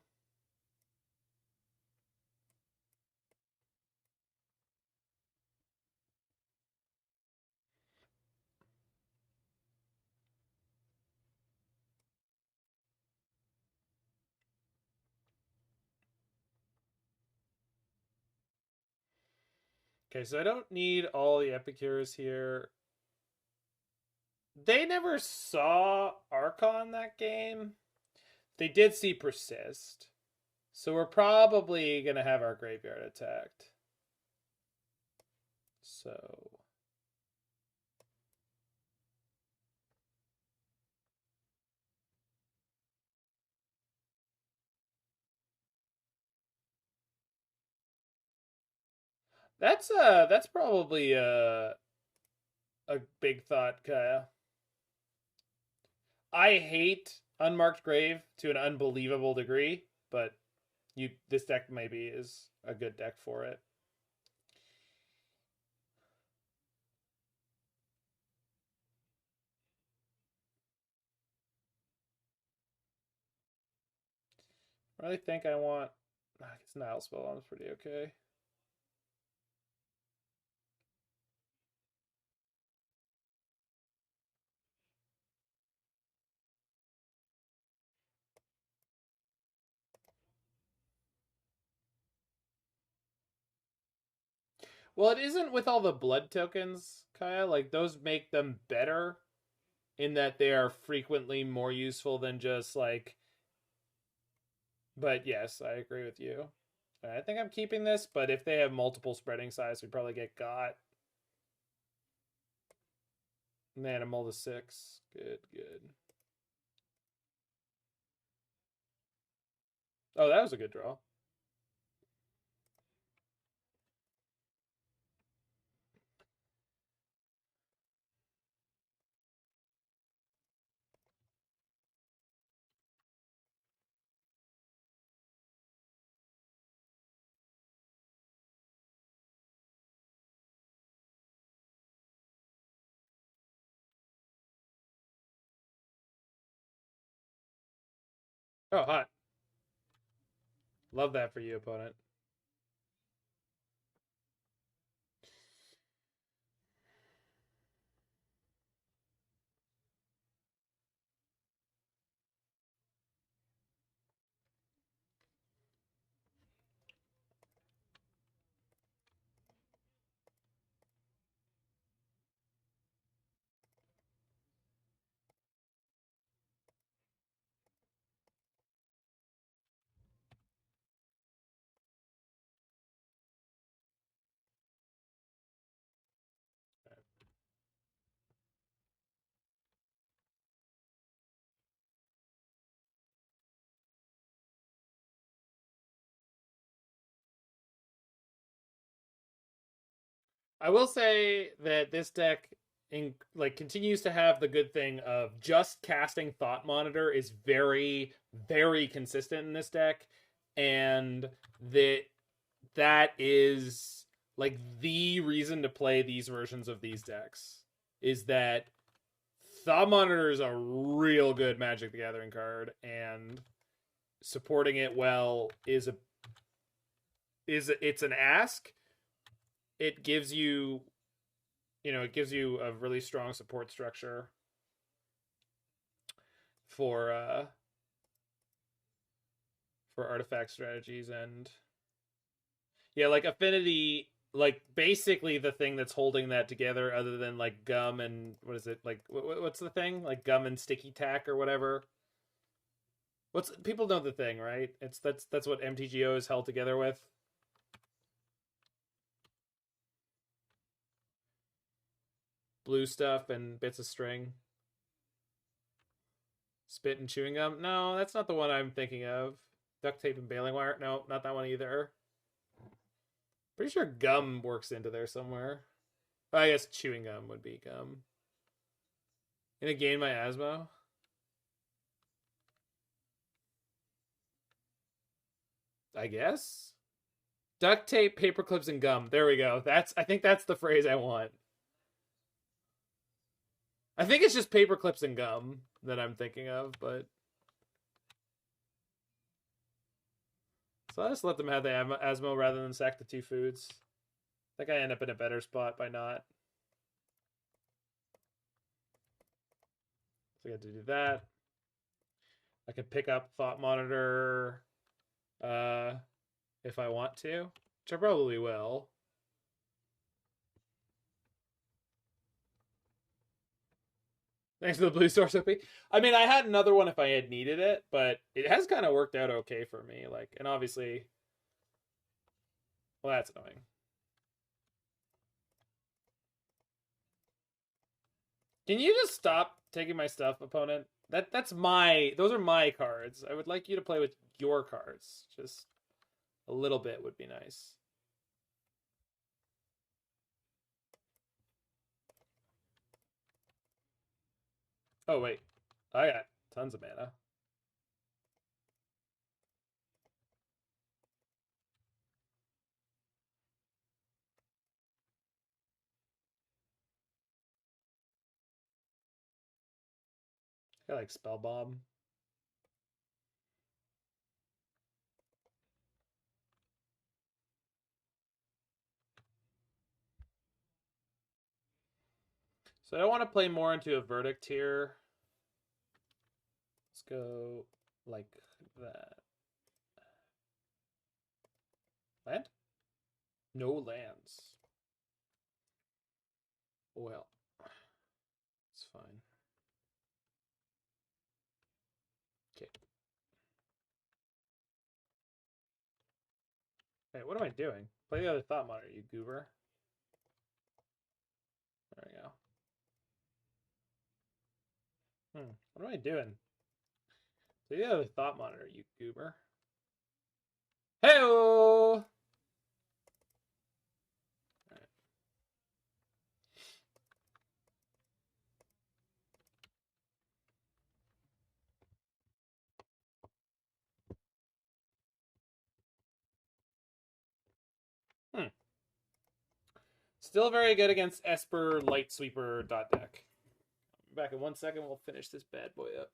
S1: Okay, so I don't need all the Epicures here. They never saw Archon that game. They did see Persist. So we're probably going to have our graveyard attacked. So... that's probably a big thought, Kaya. I hate Unmarked Grave to an unbelievable degree, but this deck maybe is a good deck for it. I really think I want... I guess Nihil Spellbomb is pretty okay. Well, it isn't with all the blood tokens, Kaya. Like, those make them better in that they are frequently more useful than just, like... But yes, I agree with you. I think I'm keeping this, but if they have multiple spreading size, we probably get got. Manimal to 6. Good, good. Oh, that was a good draw. Oh, hot. Love that for you, opponent. I will say that this deck continues to have the good thing of just casting Thought Monitor is very, very consistent in this deck, and that is like the reason to play these versions of these decks is that Thought Monitor is a real good Magic the Gathering card, and supporting it well is it's an ask. It gives you, it gives you a really strong support structure for artifact strategies. And yeah, like Affinity, like basically the thing that's holding that together, other than like Gum and what is it, like what's the thing, like Gum and Sticky Tack or whatever. What's, people know the thing, right? That's what MTGO is held together with. Blue stuff and bits of string. Spit and chewing gum? No, that's not the one I'm thinking of. Duct tape and baling wire? No, not that one either. Pretty sure gum works into there somewhere. I guess chewing gum would be gum. Gonna gain my Asmo? I guess? Duct tape, paper clips, and gum. There we go. I think that's the phrase I want. I think it's just paper clips and gum that I'm thinking of, but so I'll just let them have the Asmo rather than sack the 2 foods. I think I end up in a better spot by not. So I got to do that. I can pick up Thought Monitor if I want to, which I probably will. Thanks for the blue source, OP. I mean, I had another one if I had needed it, but it has kind of worked out okay for me. Like, and obviously, well, that's annoying. Can you just stop taking my stuff, opponent? Those are my cards. I would like you to play with your cards. Just a little bit would be nice. Oh, wait. I got tons of mana. I like Spellbomb. So I don't want to play more into a Verdict here. Let's go like that. Land? No lands. Well, it's fine. Okay. Hey, what am I doing? Play the other Thought Monitor, you goober. There we go. What am I doing? Play the other Thought Monitor, you goober. Hey-oh! Still very good against Esper Light Sweeper .deck. Back in 1 second, we'll finish this bad boy up.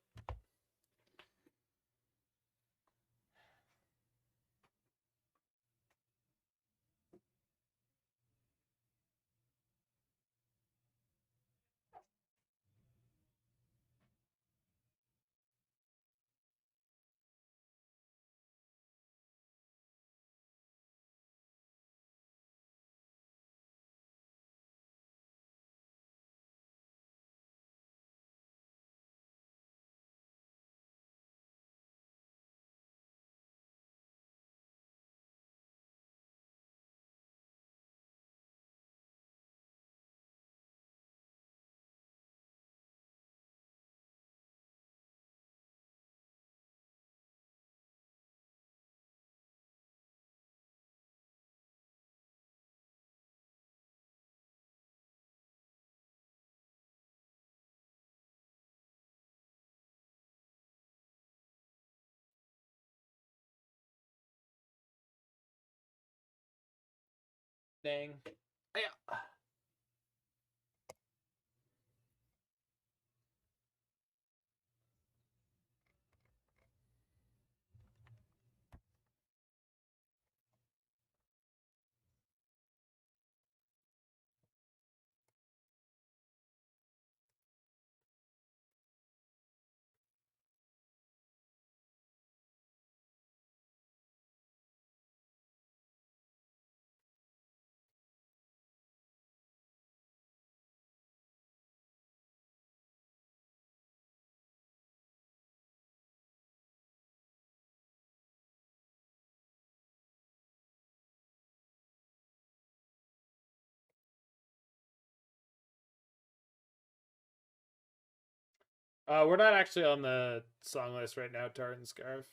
S1: evening. Yeah. We're not actually on the song list right now, Tartan Scarf.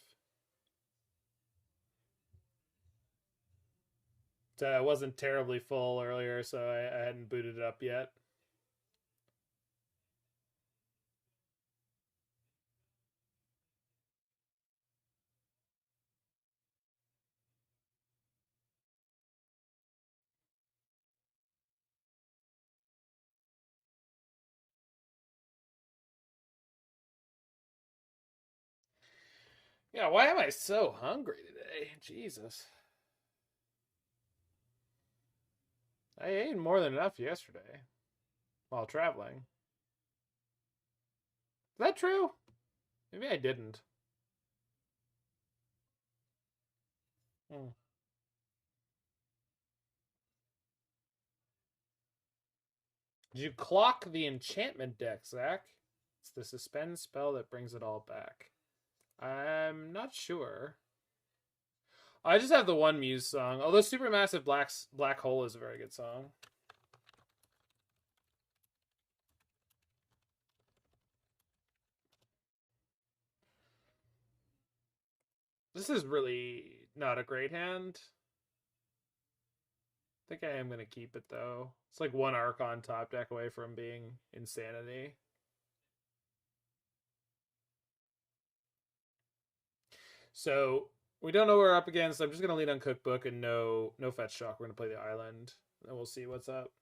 S1: It wasn't terribly full earlier, so I hadn't booted it up yet. Yeah, why am I so hungry today? Jesus. I ate more than enough yesterday while traveling. Is that true? Maybe I didn't. Hmm. Did you clock the enchantment deck, Zach? It's the suspend spell that brings it all back. I'm not sure. I just have the one Muse song. Although Supermassive Black Hole is a very good song. This is really not a great hand. I think I am going to keep it, though. It's like one Archon top deck away from being insanity. So, we don't know what we're up against. I'm just going to lead on Cookbook and no Fetch Shock. We're going to play the Island. And we'll see what's up.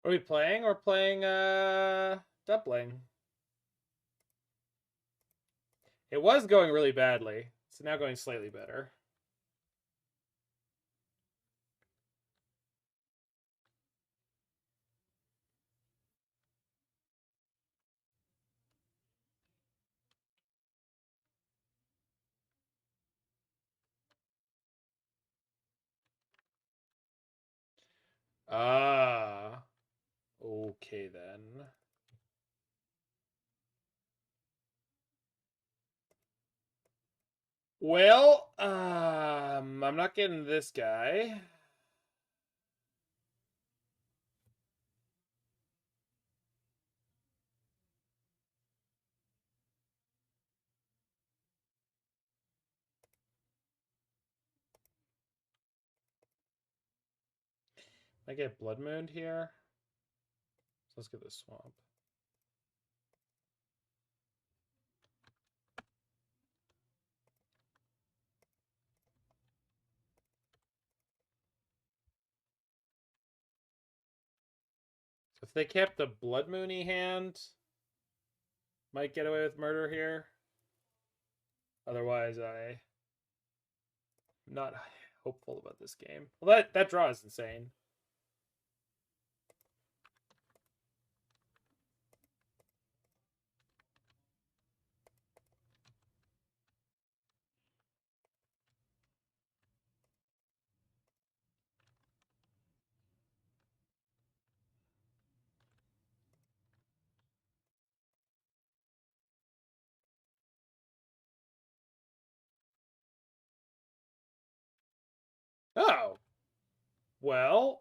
S1: Are we playing? We're playing Dumpling. It was going really badly. It's now going slightly better. Ah. Okay, then. Well, I'm not getting this guy. I get Blood Moon here. So let's get this swamp. If they kept the Blood Moony hand, might get away with murder here. Otherwise, I'm not hopeful about this game. Well, that draw is insane. Oh. Well.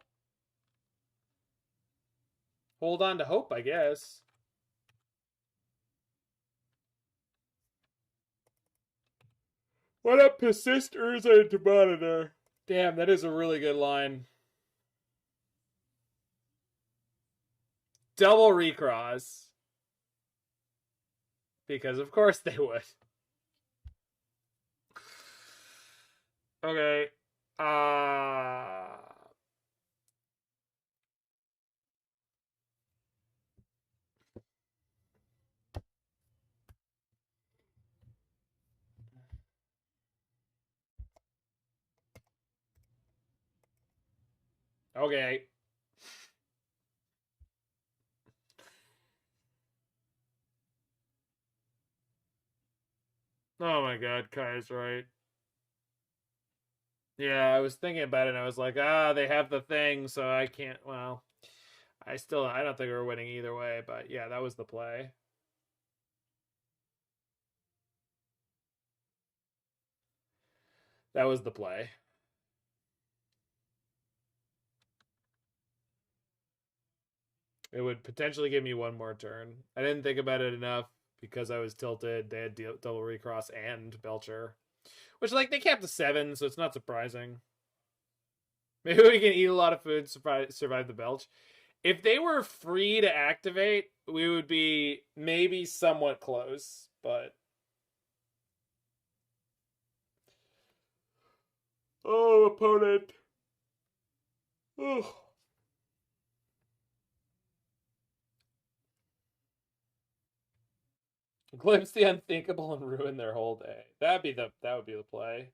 S1: Hold on to hope, I guess. What up, Persist, Urza, and Monitor? Damn, that is a really good line. Double recross. Because of course they would. Okay. Okay. Oh my god, Kai's right. Yeah, I was thinking about it and I was like, they have the thing, so I can't, well, I don't think we're winning either way, but yeah, that was the play. That was the play. It would potentially give me one more turn. I didn't think about it enough because I was tilted. They had double recross and Belcher. Which, like, they capped to 7, so it's not surprising. Maybe we can eat a lot of food to survive the belch. If they were free to activate, we would be maybe somewhat close, but... Oh, opponent. Oh. Glimpse the unthinkable and ruin their whole day. That would be the play.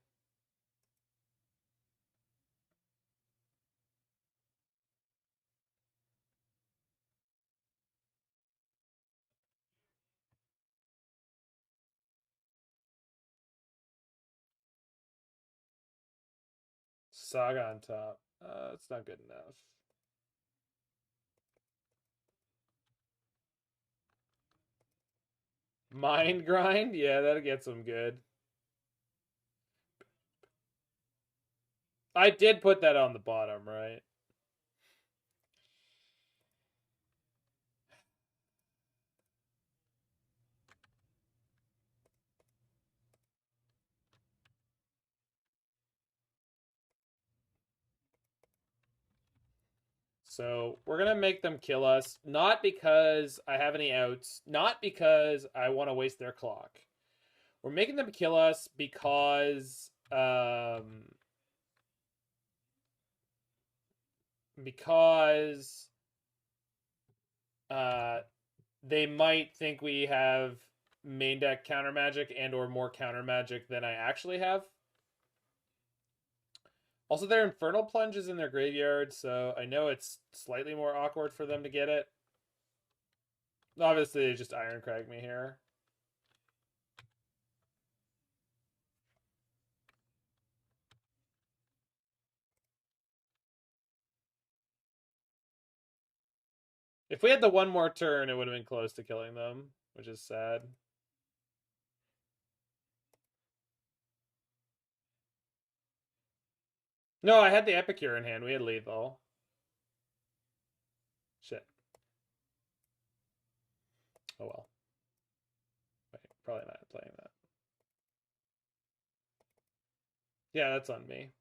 S1: Saga on top. It's not good enough. Mind grind? Yeah, that'll get some good. I did put that on the bottom, right? So we're going to make them kill us, not because I have any outs, not because I want to waste their clock. We're making them kill us because they might think we have main deck counter magic and or more counter magic than I actually have. Also, their Infernal Plunge is in their graveyard, so I know it's slightly more awkward for them to get it. Obviously, they just Ironcrag me here. If we had the one more turn, it would have been close to killing them, which is sad. No, I had the Epicure in hand. We had lethal. Shit. Oh well. Wait, probably not playing that. Yeah, that's on me.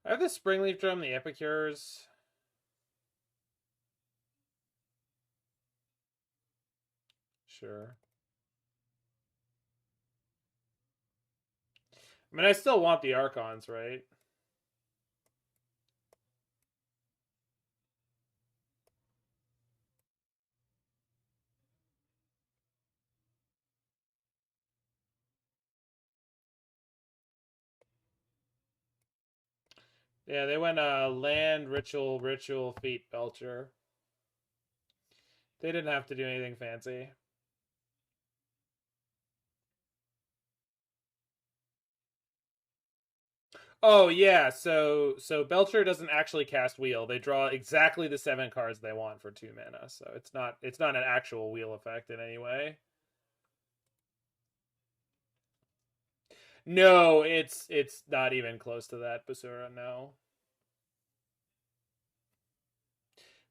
S1: I have the Springleaf Drum, the Epicures. Sure. I mean, I still want the Archons, right? Yeah, they went land, ritual, feat, Belcher. They didn't have to do anything fancy. Oh yeah, so Belcher doesn't actually cast wheel. They draw exactly the 7 cards they want for 2 mana. So it's not an actual wheel effect in any way. No, it's not even close to that, Basura, no.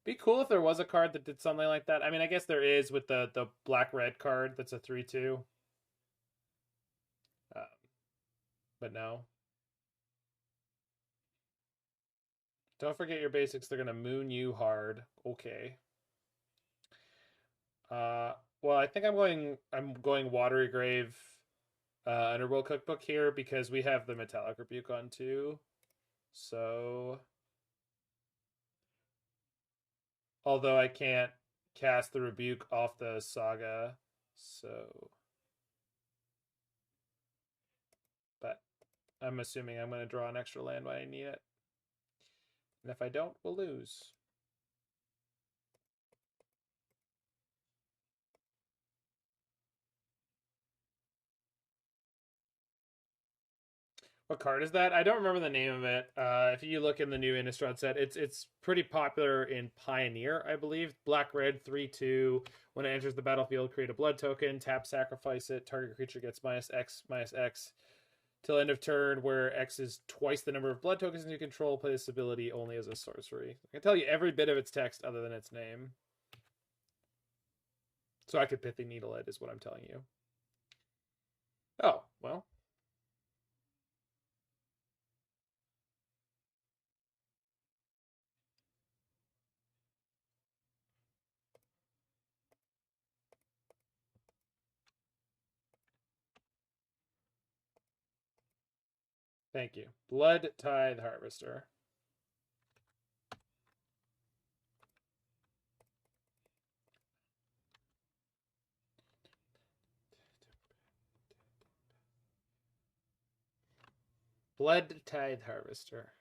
S1: Be cool if there was a card that did something like that. I mean, I guess there is with the black-red card that's a 3/2. But no. Don't forget your basics. They're gonna moon you hard. Okay. Well, I think I'm going Watery Grave, Underworld Cookbook here because we have the Metallic Rebuke on too. So, although I can't cast the Rebuke off the Saga, so, but I'm assuming I'm going to draw an extra land when I need it. And if I don't, we'll lose. What card is that? I don't remember the name of it. If you look in the new Innistrad set, it's pretty popular in Pioneer, I believe. Black-red, 3/2. When it enters the battlefield, create a blood token, tap, sacrifice it. Target creature gets -X/-X till end of turn, where X is twice the number of blood tokens you control. Play this ability only as a sorcery. I can tell you every bit of its text other than its name. So I could Pithing Needle it, is what I'm telling you. Oh, well. Thank you. Blood Tithe Harvester. Blood Tithe Harvester.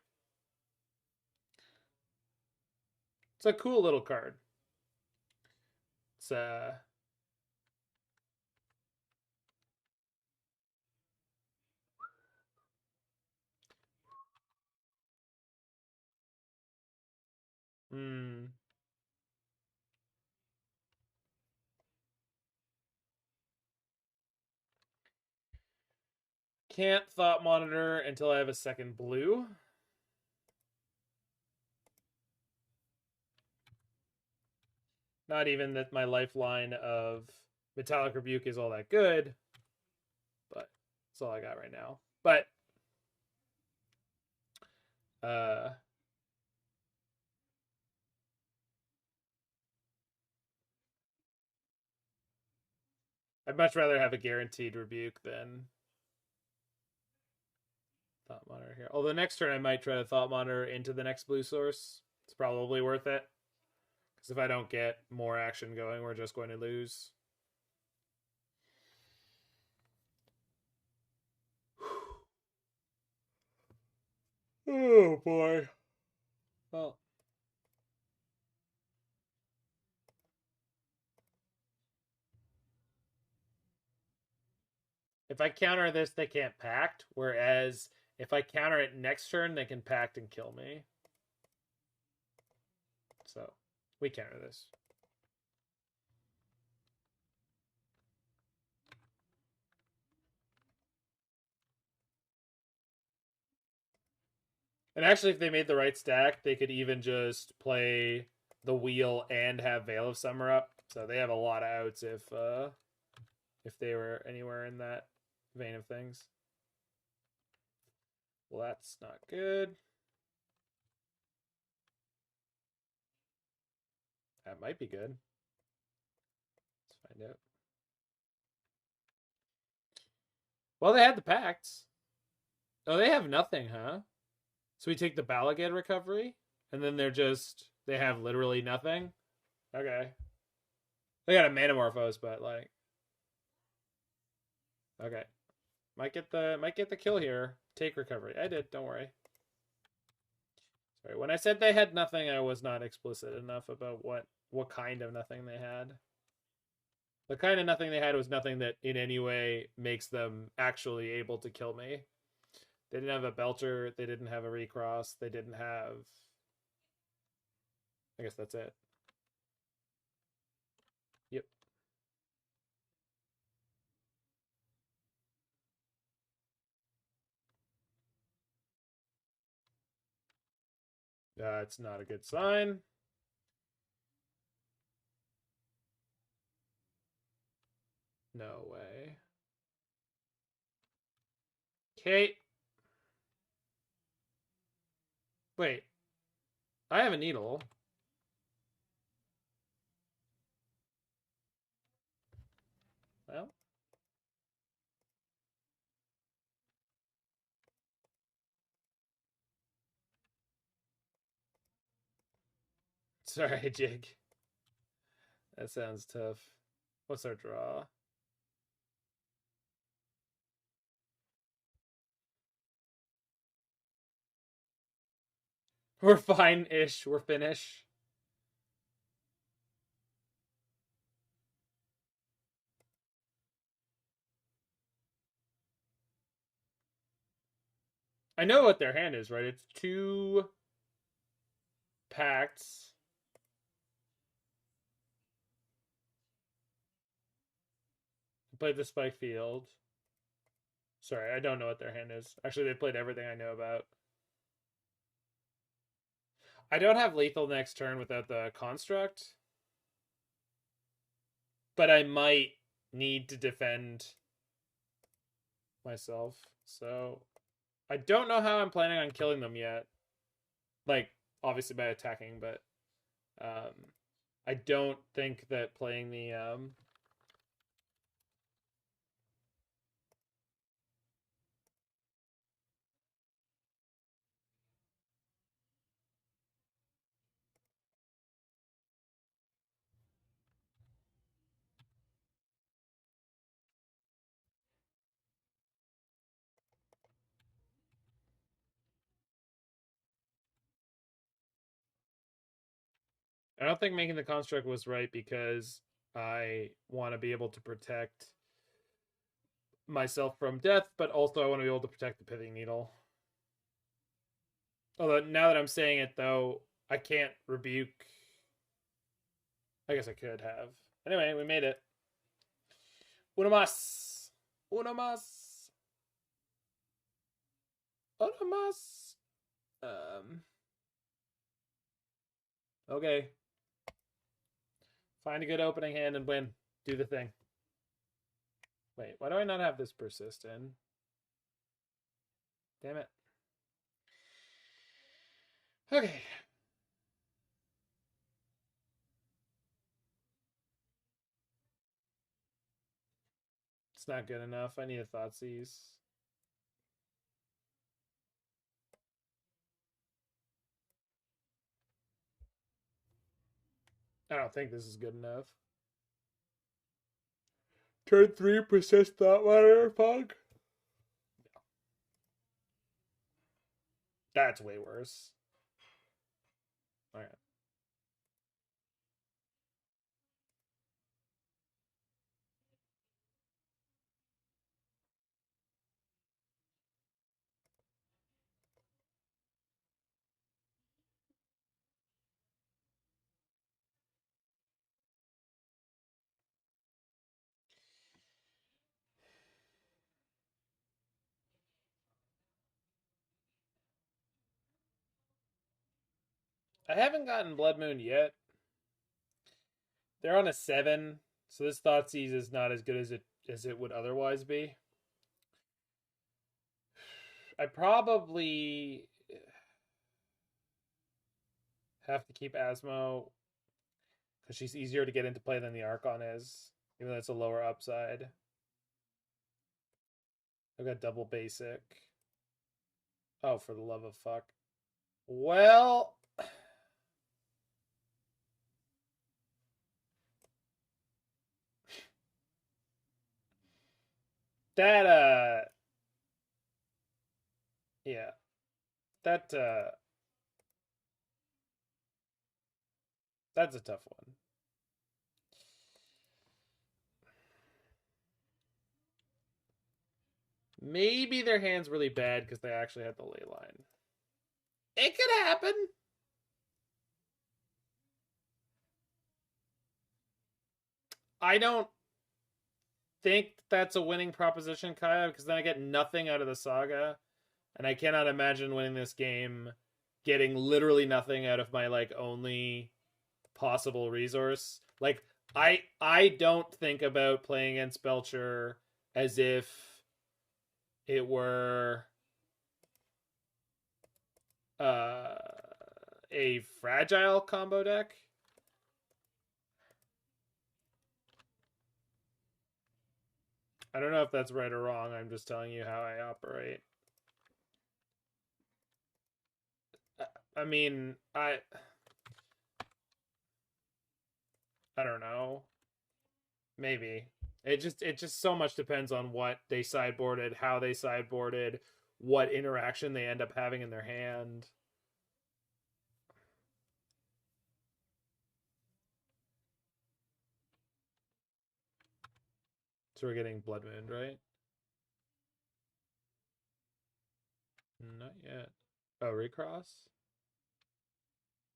S1: It's a cool little card. It's Can't Thought Monitor until I have a second blue. Not even that my lifeline of Metallic Rebuke is all that good, but that's all I got right now. But I'd much rather have a guaranteed rebuke than Thought Monitor here. Although next turn I might try to Thought Monitor into the next blue source. It's probably worth it. Because if I don't get more action going, we're just going to lose. Oh boy. Well, if I counter this, they can't pact. Whereas if I counter it next turn, they can pact and kill me. So we counter this. And actually, if they made the right stack, they could even just play the wheel and have Veil of Summer up. So they have a lot of outs if they were anywhere in that vein of things. Well, that's not good. That might be good. Let's find out. Well, they had the pacts. Oh, they have nothing, huh? So we take the Bala Ged recovery, and then they have literally nothing? Okay. They got a Manamorphose, but like... Okay. Might get the kill here. Take recovery. I did, don't worry. Sorry, when I said they had nothing, I was not explicit enough about what what kind of nothing they had. The kind of nothing they had was nothing that in any way makes them actually able to kill me. They didn't have a Belcher. They didn't have a Recross. They didn't have... I guess that's it. Yep. That's not a good sign. No way. Okay. Wait. I have a needle. Well. Sorry, Jig. That sounds tough. What's our draw? We're fine-ish. We're finish. I know what their hand is, right? It's 2 pacts. Played the Spike Field. Sorry, I don't know what their hand is. Actually, they played everything I know about. I don't have lethal next turn without the construct. But I might need to defend myself. So I don't know how I'm planning on killing them yet. Like, obviously by attacking, but I don't think that playing the I don't think making the construct was right because I want to be able to protect myself from death, but also I want to be able to protect the Pithing Needle. Although now that I'm saying it, though, I can't rebuke. I guess I could have. Anyway, we made it. Uno más. Uno más. Uno más. Okay. Find a good opening hand and win. Do the thing. Wait, why do I not have this persist in? Damn it. Okay. It's not good enough. I need a Thoughtseize. I don't think this is good enough. Turn 3, persist Thought Mire, Pog. No. That's way worse. Alright. I haven't gotten Blood Moon yet. They're on a 7, so this Thoughtseize is not as good as it would otherwise be. I probably have to keep Asmo because she's easier to get into play than the Archon is, even though it's a lower upside. I've got double basic. Oh, for the love of fuck. Well, that yeah. That that's a tough one. Maybe their hand's really bad because they actually had the ley line. It could happen. I don't think that's a winning proposition, Kaya, because then I get nothing out of the Saga, and I cannot imagine winning this game getting literally nothing out of my like only possible resource. Like I don't think about playing against Belcher as if it were a fragile combo deck. I don't know if that's right or wrong. I'm just telling you how I operate. I mean, I don't know. Maybe. It just so much depends on what they sideboarded, how they sideboarded, what interaction they end up having in their hand. So we're getting Blood Moon, right? Not yet. Oh, recross?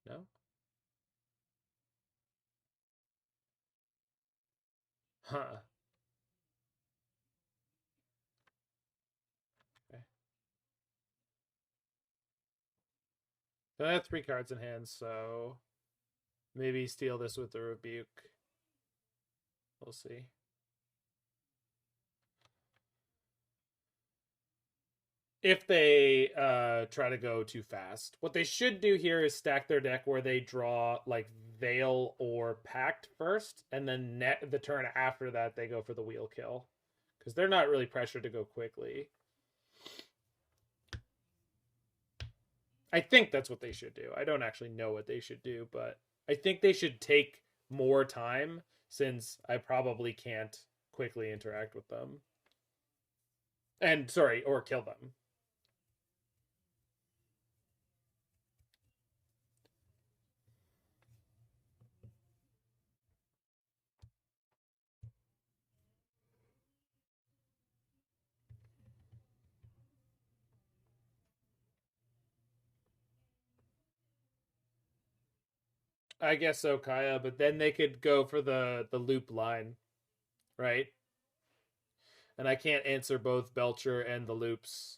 S1: No? Huh. Okay. So I have 3 cards in hand, so maybe steal this with the Rebuke. We'll see. If they try to go too fast. What they should do here is stack their deck where they draw like Veil or Pact first, and then the turn after that they go for the wheel kill. Because they're not really pressured to go quickly. I think that's what they should do. I don't actually know what they should do, but I think they should take more time since I probably can't quickly interact with them. And, sorry, or kill them. I guess so, Kaya, but then they could go for the loop line, right? And I can't answer both Belcher and the loops.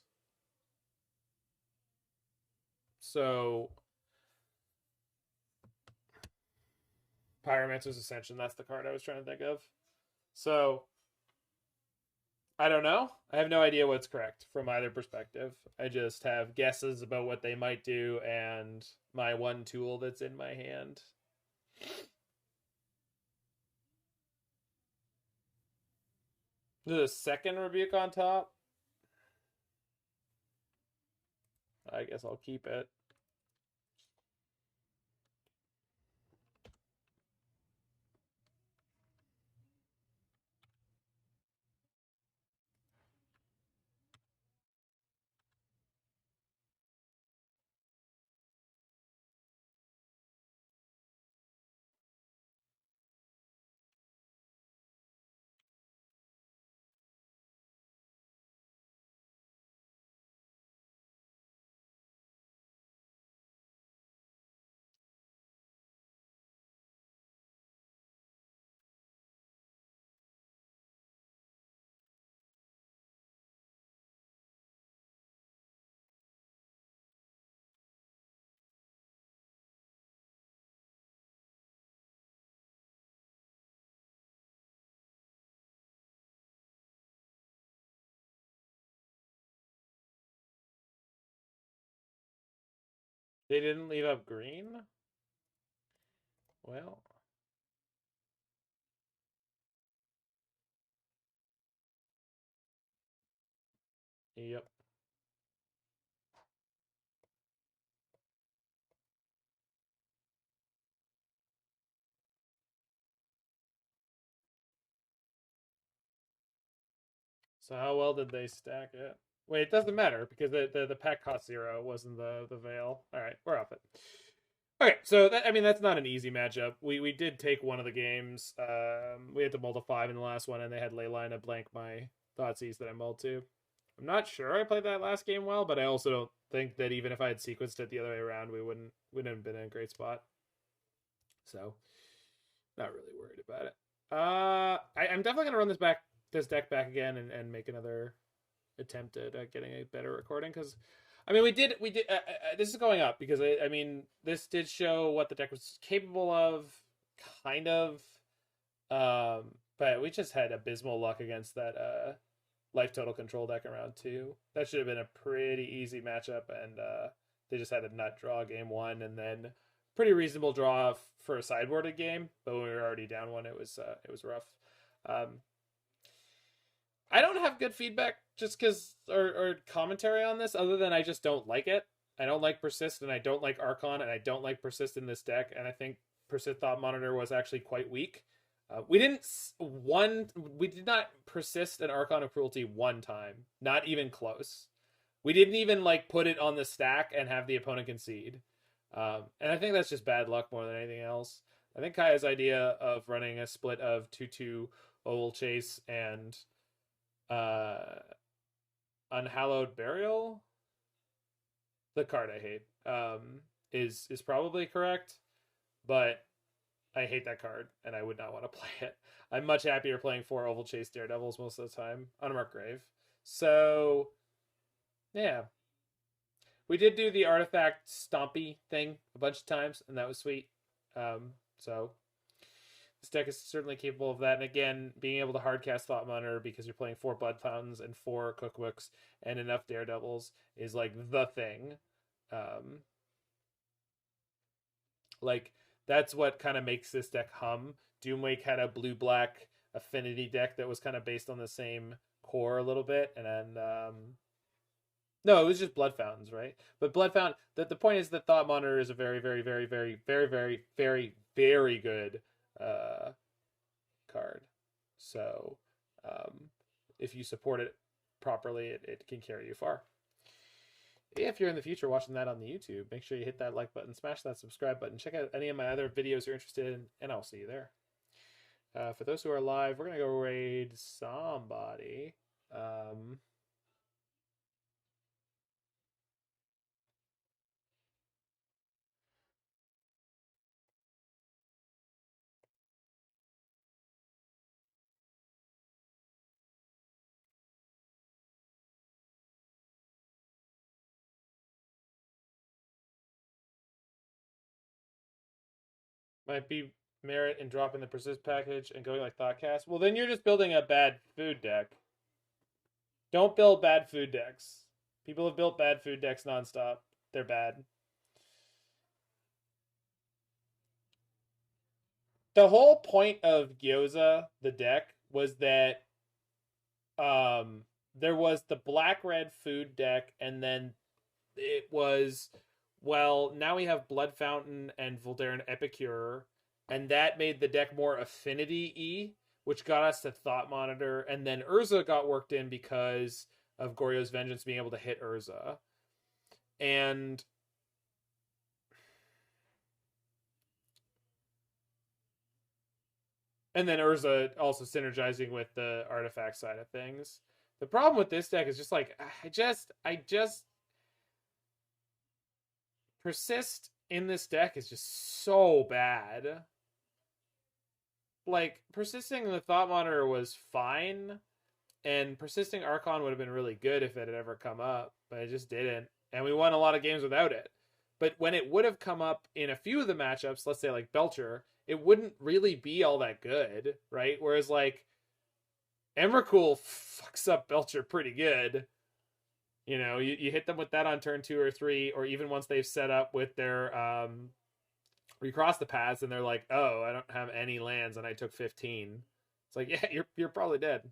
S1: So Pyromancer's Ascension, that's the card I was trying to think of. So I don't know. I have no idea what's correct from either perspective. I just have guesses about what they might do and my one tool that's in my hand. There's a second Rebuke on top. I guess I'll keep it. They didn't leave up green? Well. Yep. So how well did they stack it? Wait, it doesn't matter because the pack cost 0 wasn't the veil. All right, we're off it. Okay, so that's not an easy matchup. We did take one of the games. We had to mull to 5 in the last one, and they had Leyline to blank my Thoughtseize that I mulled to. I'm not sure I played that last game well, but I also don't think that even if I had sequenced it the other way around, we wouldn't have been in a great spot. So, not really worried about it. I'm definitely gonna run this deck back again and make another attempt at getting a better recording, because I mean we did this is going up because I mean this did show what the deck was capable of, kind of, but we just had abysmal luck against that life total control deck in round 2. That should have been a pretty easy matchup, and they just had a nut draw game 1, and then pretty reasonable draw for a sideboarded game. But when we were already down 1, it was rough. I don't have good feedback just because or commentary on this, other than I just don't like it. I don't like Persist, and I don't like Archon, and I don't like Persist in this deck, and I think Persist Thought Monitor was actually quite weak. We did not persist an Archon of Cruelty one time. Not even close. We didn't even put it on the stack and have the opponent concede. And I think that's just bad luck more than anything else. I think Kaya's idea of running a split of 2/2 Ovalchase and Unhallowed Burial, the card I hate, is probably correct, but I hate that card, and I would not want to play it. I'm much happier playing 4 Ovalchase Daredevils most of the time on Underworld Grave. So, yeah. We did do the artifact stompy thing a bunch of times, and that was sweet. So, this deck is certainly capable of that. And again, being able to hardcast Thought Monitor because you're playing 4 Blood Fountains and 4 Cookbooks and enough Daredevils is the thing. That's what kind of makes this deck hum. Doomwake had a blue-black affinity deck that was kind of based on the same core a little bit, and then no, it was just Blood Fountains, right? But Blood Fountain. The point is that Thought Monitor is a very, very, very, very, very, very, very, very good card. So if you support it properly, it can carry you far. If you're in the future watching that on the YouTube, make sure you hit that like button, smash that subscribe button, check out any of my other videos you're interested in, and I'll see you there. For those who are live, we're going to go raid somebody. Might be merit in dropping the Persist package and going Thoughtcast. Well, then you're just building a bad food deck. Don't build bad food decks. People have built bad food decks nonstop. They're bad. The whole point of Gyoza, the deck, was that there was the black-red food deck, and then it was, well, now we have Blood Fountain and Voldaren Epicure, and that made the deck more affinity-y, which got us to Thought Monitor, and then Urza got worked in because of Goryo's Vengeance being able to hit Urza. And then Urza also synergizing with the artifact side of things. The problem with this deck is just I just Persist in this deck is just so bad. Persisting the Thought Monitor was fine, and persisting Archon would have been really good if it had ever come up, but it just didn't. And we won a lot of games without it. But when it would have come up in a few of the matchups, let's say Belcher, it wouldn't really be all that good, right? Whereas Emrakul fucks up Belcher pretty good. You hit them with that on turn 2 or 3, or even once they've set up with their recross the paths and they're like, oh, I don't have any lands and I took 15. It's yeah, you're probably dead.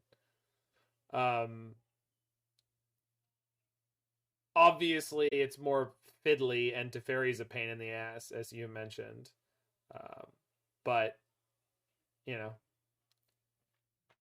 S1: Obviously it's more fiddly, and Teferi's a pain in the ass, as you mentioned. But